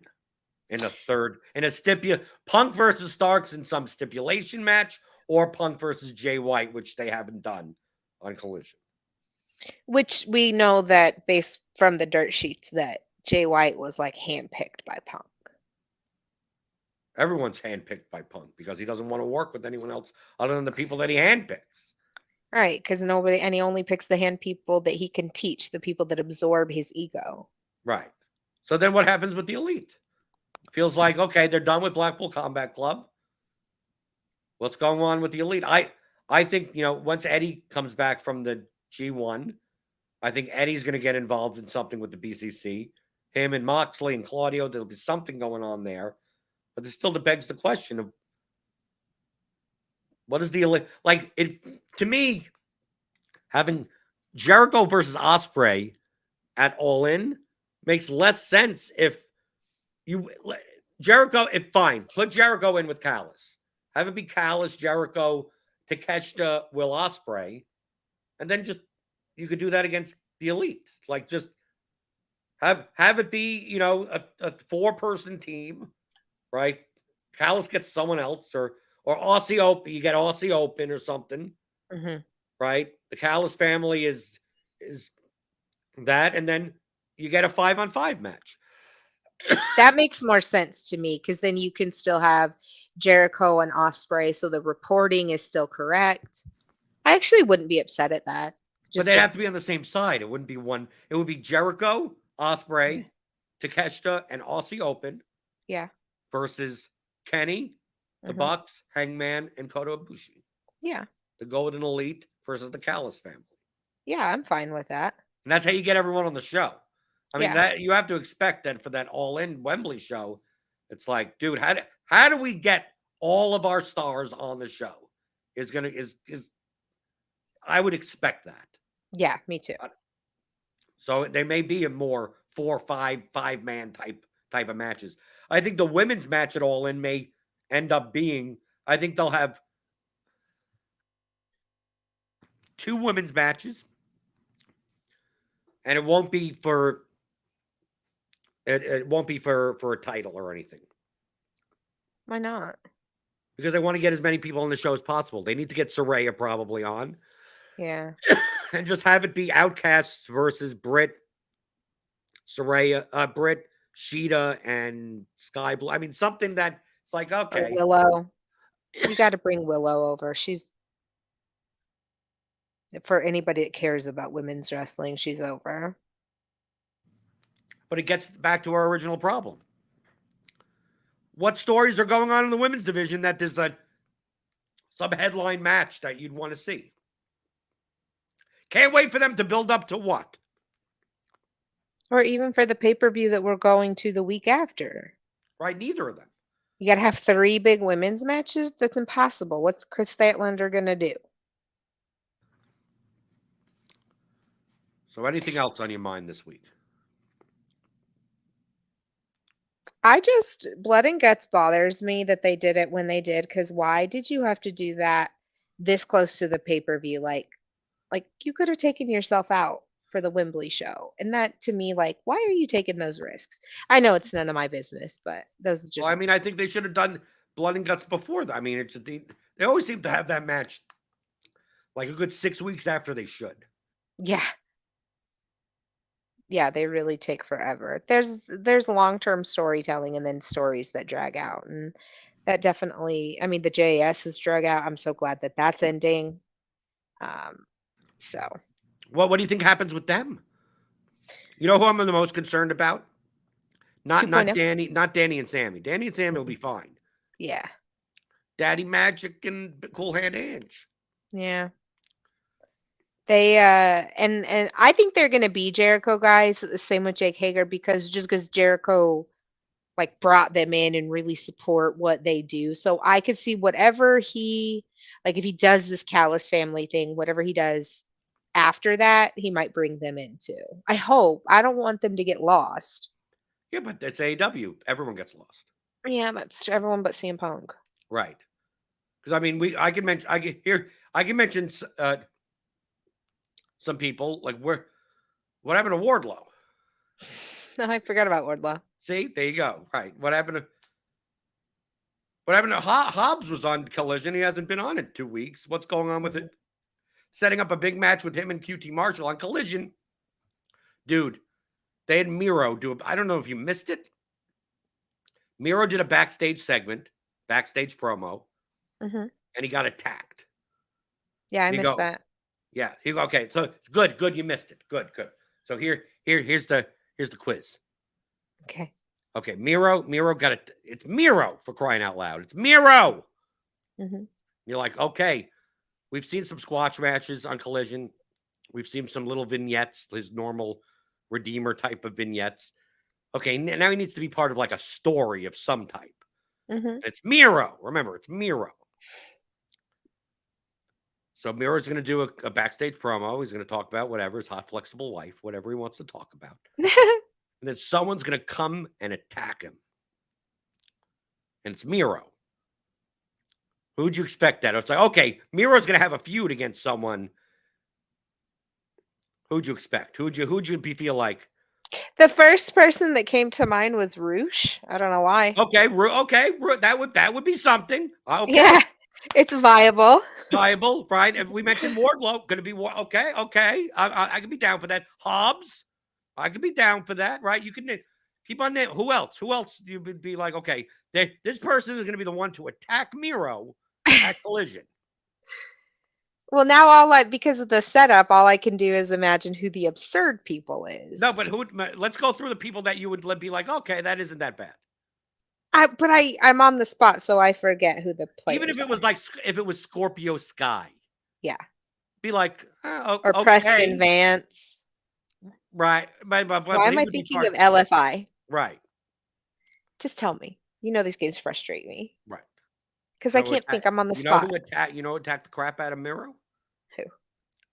In a Punk versus Starks in some stipulation match, or Punk versus Jay White, which they haven't done on Collision. Which we know that based from the dirt sheets that Jay White was like handpicked by Punk. Everyone's handpicked by Punk because he doesn't want to work with anyone else other than the people that he handpicks. Right, because he only picks the hand people that he can teach, the people that absorb his ego. Right. So then what happens with the Elite? Feels like, okay, they're done with Blackpool Combat Club. What's going on with the Elite? I think, once Eddie comes back from the G1, I think Eddie's going to get involved in something with the BCC. Him and Moxley and Claudio, there'll be something going on there. But it still begs the question of what is the Elite? Like, to me, having Jericho versus Ospreay at All In makes less sense if fine. Put Jericho in with Callis. Have it be Callis, Jericho, Takeshita, Will Ospreay. And then you could do that against the Elite. Like, just have it be, a 4-person team, right? Callis gets someone else, or Aussie Open. You get Aussie Open or something, right? The Callis family is that, and then you get a 5-on-5 match. That makes more sense to me because then you can still have Jericho and Ospreay, so the reporting is still correct. I actually wouldn't be upset at that. But they'd have to be on the same side. It wouldn't be one. It would be Jericho, Ospreay, Takeshita, and Aussie Open. Yeah. Versus Kenny, the Bucks, Hangman, and Kota Ibushi. Yeah. The Golden Elite versus the Callis family. Yeah, I'm fine with that. And that's how you get everyone on the show. I mean, that you have to expect that for that All-In Wembley show. It's like, dude, how do we get all of our stars on the show? I would expect that. Yeah, me too. So they may be a more 4 or 5-man type of matches. I think the women's match at All In may end up being, I think they'll have 2 women's matches. And it won't be for a title or anything. Why not? Because they want to get as many people on the show as possible. They need to get Saraya probably on. Yeah. And just have it be Outcasts versus Britt, Sheeta, and Sky Blue. I mean, something that it's like, okay. Or Willow. You got to bring Willow over. She's, for anybody that cares about women's wrestling, she's over. But it gets back to our original problem. What stories are going on in the women's division that there's a sub-headline match that you'd want to see? Can't wait for them to build up to what? Or even for the pay-per-view that we're going to the week after. Right, neither of them. You got to have 3 big women's matches? That's impossible. What's Chris Statlander going to do? So anything else on your mind this week? Blood and Guts bothers me that they did it when they did, because why did you have to do that this close to the pay-per-view? Like, Like, you could have taken yourself out for the Wembley show. And that to me, like, why are you taking those risks? I know it's none of my business, but those are Well, I just mean, I think they should have done blood and guts before that. I mean, they always seem to have that match like a good 6 weeks after they should. yeah. Yeah, they really take forever. There's long-term storytelling and then stories that drag out. And that definitely, I mean, the JS is drag out. I'm so glad that that's ending. Um, so Well, what do you think happens with them? You know who I'm the most concerned about? Not 2.0. Not Danny and Sammy. Danny and Sammy will be fine. Yeah. Daddy Magic and Cool Hand Ange. Yeah. They and I think they're gonna be Jericho guys, same with Jake Hager, because Jericho like brought them in and really support what they do. So I could see whatever he like if he does this Callis family thing, whatever he does after that, he might bring them into. I hope. I don't want them to get lost. Yeah, but that's AEW. Everyone gets lost. Yeah, that's everyone but CM Punk. Right. Because I mean, I can mention some people like what happened to Wardlow? I forgot about Wardlow. See, there you go. Right. What happened to Hobbs was on Collision. He hasn't been on it 2 weeks. What's going on with it? Setting up a big match with him and QT Marshall on Collision. Dude, they had Miro do I don't know if you missed it. Miro did a backstage promo, Hmm. and he got attacked. Yeah, I You missed go, that. yeah. Okay. So good. You missed it. Good. So here's the quiz. Okay. Okay, Miro got it. It's Miro, for crying out loud. It's Miro. Hmm. You're like, okay, we've seen some squash matches on Collision. We've seen some little vignettes, his normal Redeemer type of vignettes. Okay, now he needs to be part of like a story of some type. Hmm. And it's Miro. Remember, it's Miro. So Miro's going to do a backstage promo. He's going to talk about whatever, his hot, flexible wife, whatever he wants to talk about. And then someone's going to come and attack him. And it's Miro. Who'd you expect that? It's like, okay, Miro's going to have a feud against someone. Who'd you expect? Who'd you feel like? The first person that came to mind was Roosh. I don't know why. Okay, that would be something. Okay, Yeah, it's viable. viable, right? And we mentioned Wardlow, going to be okay. I could be down for that. Hobbs, I could be down for that, right? You can keep on name. Who else? You would be like, okay, this person is going to be the one to attack Miro at Collision. Well, now because of the setup, all I can do is imagine who the absurd people is. No, but let's go through the people that you would be like, okay, that isn't that bad. I'm on the spot, so I forget who the players Even if it was if it was Scorpio Sky. Yeah. Be like, or okay. Preston Vance. Right. But Why am I thinking of LFI? Right. Just tell me. You know these games frustrate me. Right. Because I can't think. I'm on the spot. Who attacked the crap out of Miro? Who?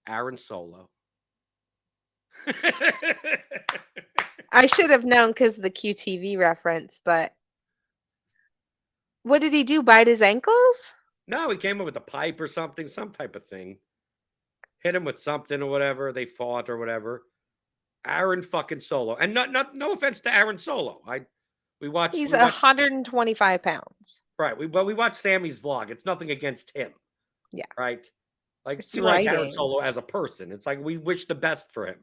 Aaron Solo. I should have known because of the QTV reference, but what did he do? Bite his ankles? No, he came up with a pipe or something, some type of thing. Hit him with something or whatever. They fought or whatever. Aaron fucking Solo. And no offense to Aaron Solo. He's 125 pounds. Right. We watched Sammy's vlog. It's nothing against him. Yeah. Right. Like, It's we like Aaron Solo as a person. It's like we wish the best for him.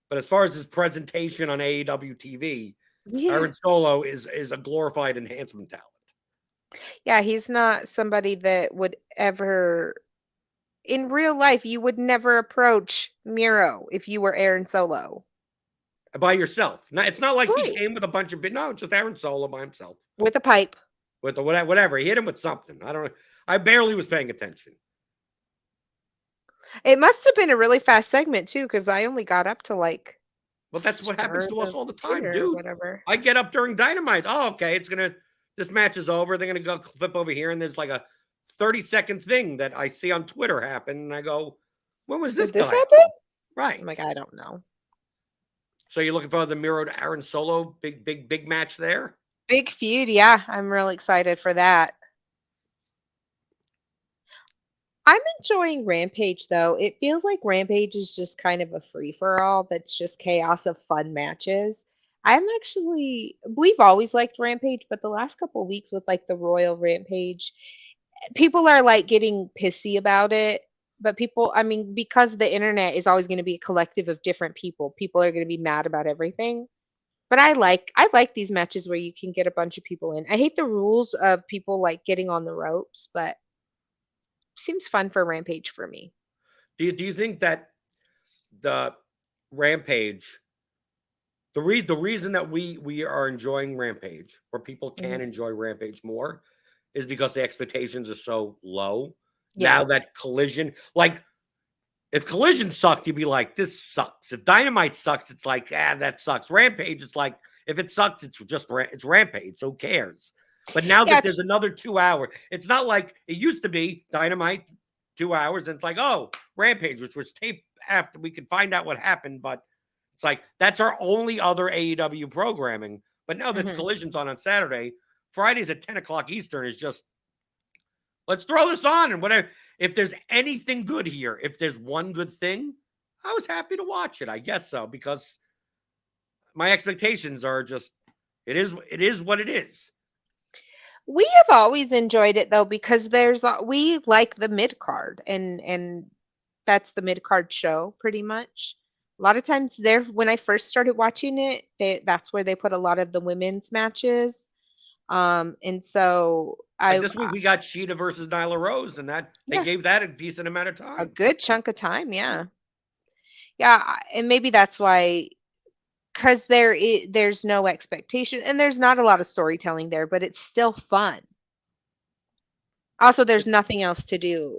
But as far as his presentation on AEW TV, Aaron Solo is a glorified enhancement talent. Yeah, he's not somebody that would ever, in real life, you would never approach Miro if you were Aaron Solo. By yourself. It's not like he came with a bunch of just Aaron Solo by himself. With a pipe. With whatever. He hit him with something. I don't know. I barely was paying attention. It must have been a really fast segment too, because I only got up to like. Well, that's what happens to us all the time, dude. Whatever. I get up during Dynamite. Oh, okay. This match is over. They're gonna go flip over here, and there's like a 30-second thing that I see on Twitter happen, and I go, "When was this? Did this happen?" Right. I'm like, I don't know. So you're looking for the Miro to Aaron Solo big match there? Big feud, yeah. I'm really excited for that. I'm enjoying Rampage though. It feels like Rampage is just kind of a free for all that's just chaos of fun matches. We've always liked Rampage, but the last couple of weeks with like the Royal Rampage, people are like getting pissy about it. But people, I mean, because the internet is always going to be a collective of different people are going to be mad about everything. But I like these matches where you can get a bunch of people in. I hate the rules of people like getting on the ropes, but seems fun for Rampage for me. Do you think that the Rampage, the reason that we are enjoying Rampage, or people can Mhm. enjoy Rampage more, is because the expectations are so low. Yeah. Now that Collision, like if Collision sucked, you'd be like, this sucks. If Dynamite sucks, it's like, that sucks. Rampage, it's like, if it sucks, it's Rampage. So who cares? But now Yeah, that there's another 2 hour, it's not like it used to be Dynamite 2 hours, and it's like, oh, Rampage, which was taped after we could find out what happened, but it's like that's our only other AEW programming. But now that mhm. Collision's on Saturday, Fridays at 10 o'clock Eastern is just, let's throw this on and whatever. If there's anything good here, if there's one good thing, I was happy to watch it. I guess so, because my expectations are just, it is what it is. We have always enjoyed it though because we like the mid card and that's the mid card show pretty much. A lot of times there when I first started watching it, that's where they put a lot of the women's matches. And so Like this week we got Sheeta versus Nyla Rose, and that they yeah, gave that a decent amount of a time. good chunk of time, yeah. Yeah, and maybe that's why because there's no expectation and there's not a lot of storytelling there, but it's still fun. Also, there's nothing else to do.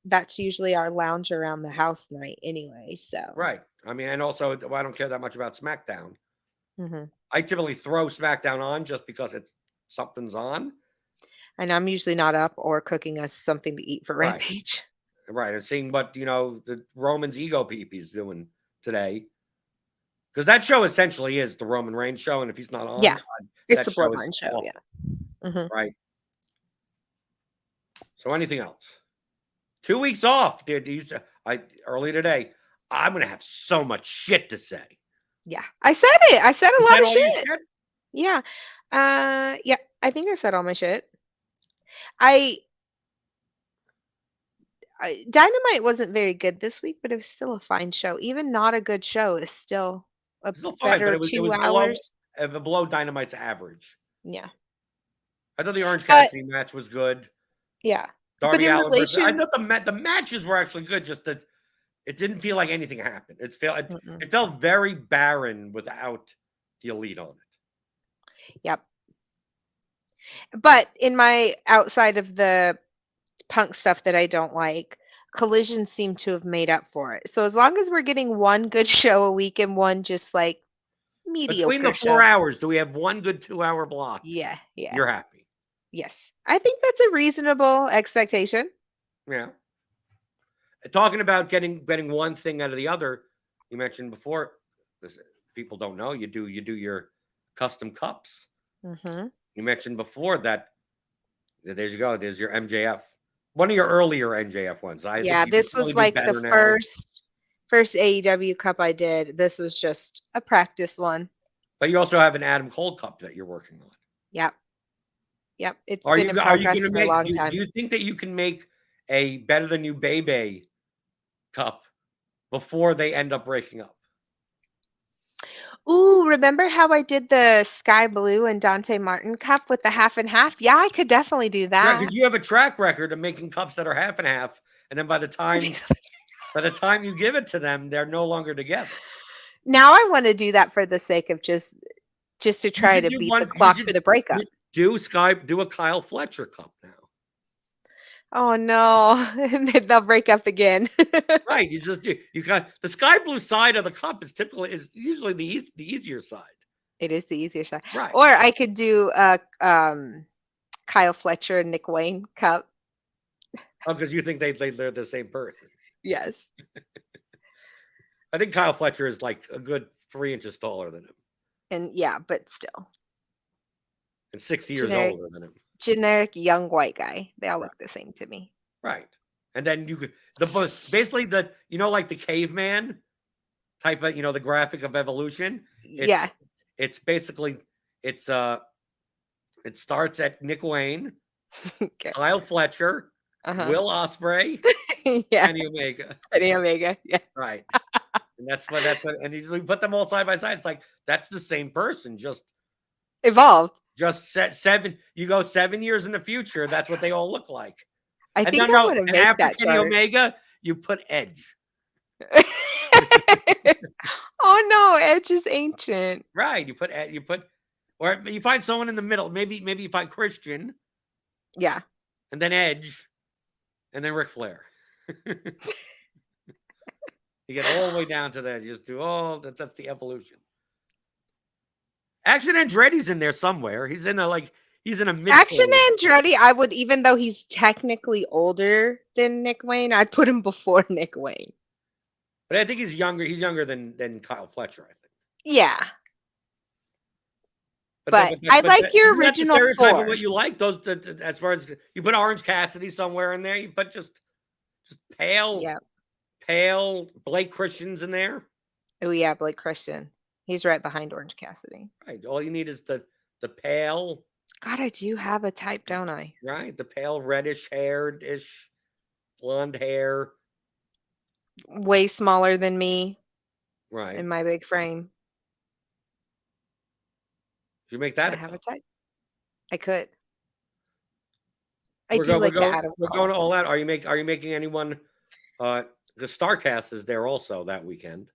That's usually our lounge around the house night anyway. So, Right. I mean, and also I don't care that much about SmackDown. hmm I typically throw SmackDown on just because it's something's on. and I'm usually not up or cooking us something to eat for Right. Rampage. Right. And seeing what, the Roman's ego peepe's doing today. Because that show essentially is the Roman Reigns show. And if he's not on, Yeah, it's that the show is Bloodline show. awful. Yeah. hmm Right. So anything else? 2 weeks off, dude. Early today, I'm gonna have so much shit to say. Yeah. I said it. I said a You lot said of all your shit. shit? Yeah. Yeah. I think I said all my shit. I, Dynamite wasn't very good this week, but it was still a fine show. Even not a good show is still a It's still fine, but better it was 2 hours. below Dynamite's average. Yeah. I thought the Orange But Cassidy match was good. yeah. But Darby in Allin versus, I relation, thought the matches were actually good, just that it didn't feel like anything happened. mm-mm. It felt very barren without the Elite on it. Yep. But in my outside of the punk stuff that I don't like, Collision seemed to have made up for it. So as long as we're getting one good show a week and one just like Between mediocre the 4 show. hours, do we have one good 2 hour block? Yeah, yeah. You're happy. Yes. I think that's a reasonable expectation. Yeah. Talking about getting one thing out of the other, you mentioned before, this, people don't know, you do your custom cups. hmm You mentioned before that, there you go, there's your MJF. One of your earlier MJF ones. I Yeah, think you can this probably was do like the better now. first AEW cup I did. This was just a practice one. But you also have an Adam Cole cup that you're working on. Yep. Yep. It's Are been you in are you progress gonna for a make long do time. you think that you can make a Better Than You Bebe cup before they end up breaking up? Ooh, remember how I did the Sky Blue and Dante Martin cup with the half and half? Yeah, I could definitely do Right, that. because you have a track record of making cups that are half and half, and then by the time you give it to them, they're no longer together. Now I want to do that for the sake of just to You try should to do beat the one. clock for the breakup. Do a Kyle Fletcher cup now. Oh no, and then they'll break up again. Right, you just do. You got the sky blue side of the cup is usually the easier side. It is the easier side. Right. Or I could do a Kyle Fletcher and Nick Wayne cup. Oh, because you think they're the same person. Yes. I think Kyle Fletcher is like a good 3 inches taller than him And yeah, but still. and 60 years Generic older than him. generic young white guy. They all Right. look the same to me. Right. And then you could basically like the caveman type of the graphic of evolution. Yeah. It's basically it starts at Nick Wayne, Okay. Kyle Fletcher, Will Ospreay, Yeah. Kenny Omega. Kenny Omega. Yeah. Right. And that's what and you put them all side by side. It's like that's the same person, just Evolved. set 7. You go 7 years in the future, that's what they all look like. I And think no, I'm gonna and make after that Kenny chart. Omega, you put Edge. Oh no, Edge is ancient. Right. Or you find someone in the middle. Maybe you find Christian. Yeah. And then Edge. And then Ric Flair. You get all the way down to that. You just do that's the evolution. Action Andretti's in there somewhere. He's in a mid. Action Andretti, I would, even though he's technically older than Nick Wayne, I'd put him before Nick Wayne. But I think he's younger. He's younger than Kyle Fletcher, I think. Yeah. But I like your original stereotype 4. of what you like. Those as far as you put Orange Cassidy somewhere in there, you put just pale. Yeah. Pale Blake Christian's in there. Oh yeah, Blake Christian. He's right behind Orange Cassidy. Right. All you need is the pale. God, I do have a type, don't I? Right. The pale reddish haired-ish blonde hair. Way smaller than me. Right. In my big frame. Did you make that? I have a type. I could. We're like going, the Adam We're Cole. going to all that. Are you making anyone? The Starcast is there also that weekend.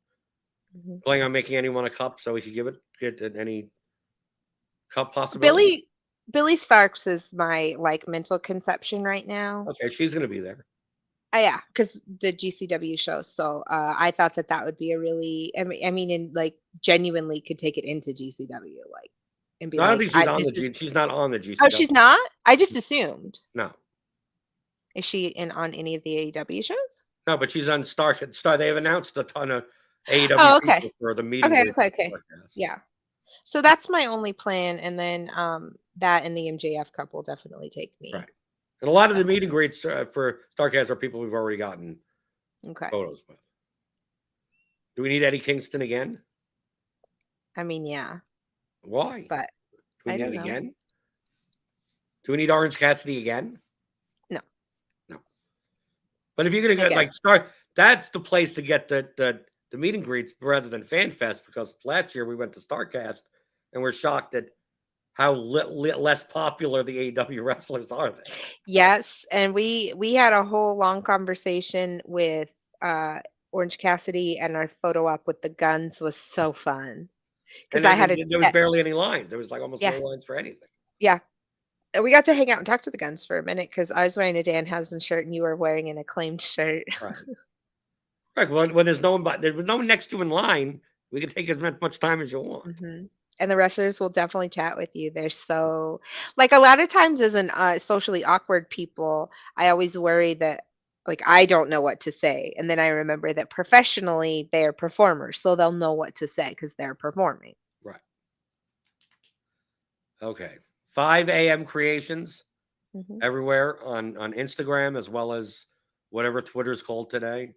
Planning on making anyone a cup so we could get any cup possibility. Billy Starks is my mental conception right now. Okay, she's going to be there. Yeah, because the GCW show. So I thought that would be a really, I mean, and genuinely could take it into GCW, and be no, I don't think she's she's not on the GCW. Oh, she's not? I just assumed. No. Is she on any of the AEW shows? No, but she's on Star. They have announced a ton of AEW people for the meeting. Okay. Yeah. So that's my only plan, and then that and the MJF cup will definitely take me. Right. And a lot of the meet and greets for Starcast are people we've already gotten photos with. Do we need Eddie Kingston again? I mean, yeah. Why? But do we need it again? Do we need Orange Cassidy again? No. But if you're gonna start, that's the place to get the meet and greets rather than Fan Fest, because last year we went to Starcast and we're shocked at how less popular the AEW wrestlers are there. Yes, and we had a whole long conversation with Orange Cassidy, and our photo op with the guns was so fun. Because there was barely any lines. There was almost no lines for anything. Yeah. And we got to hang out and talk to the guns for a minute, because I was wearing a Danhausen shirt and you were wearing an Acclaimed shirt. Right. Right. When there's no one next to you in line, we can take as much time as you want. And the wrestlers will definitely chat with you. They're so a lot of times as an socially awkward people, I always worry that I don't know what to say. And then I remember that professionally they're performers, so they'll know what to say because they're performing. Right. Okay. 5 a.m. creations everywhere on Instagram, as well as whatever Twitter's called today.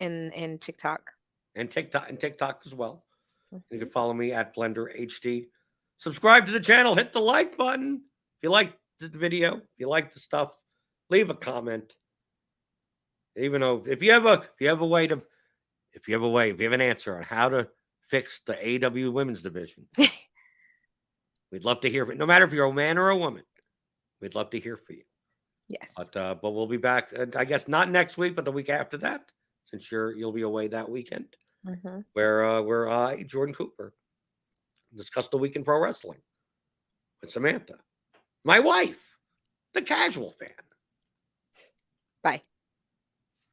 And TikTok. And TikTok as well. You can follow me at Blender HD. Subscribe to the channel. Hit the like button if you like the video. If you like the stuff, leave a comment. Even though if you have an answer on how to fix the AEW women's division, we'd love to hear from it. No matter if you're a man or a woman, we'd love to hear from you. Yes. But we'll be back. I guess not next week, but the week after that, since you'll be away that weekend. Where I, Jordan Cooper, discuss the week in pro wrestling with Samantha, my wife, the casual fan. Bye.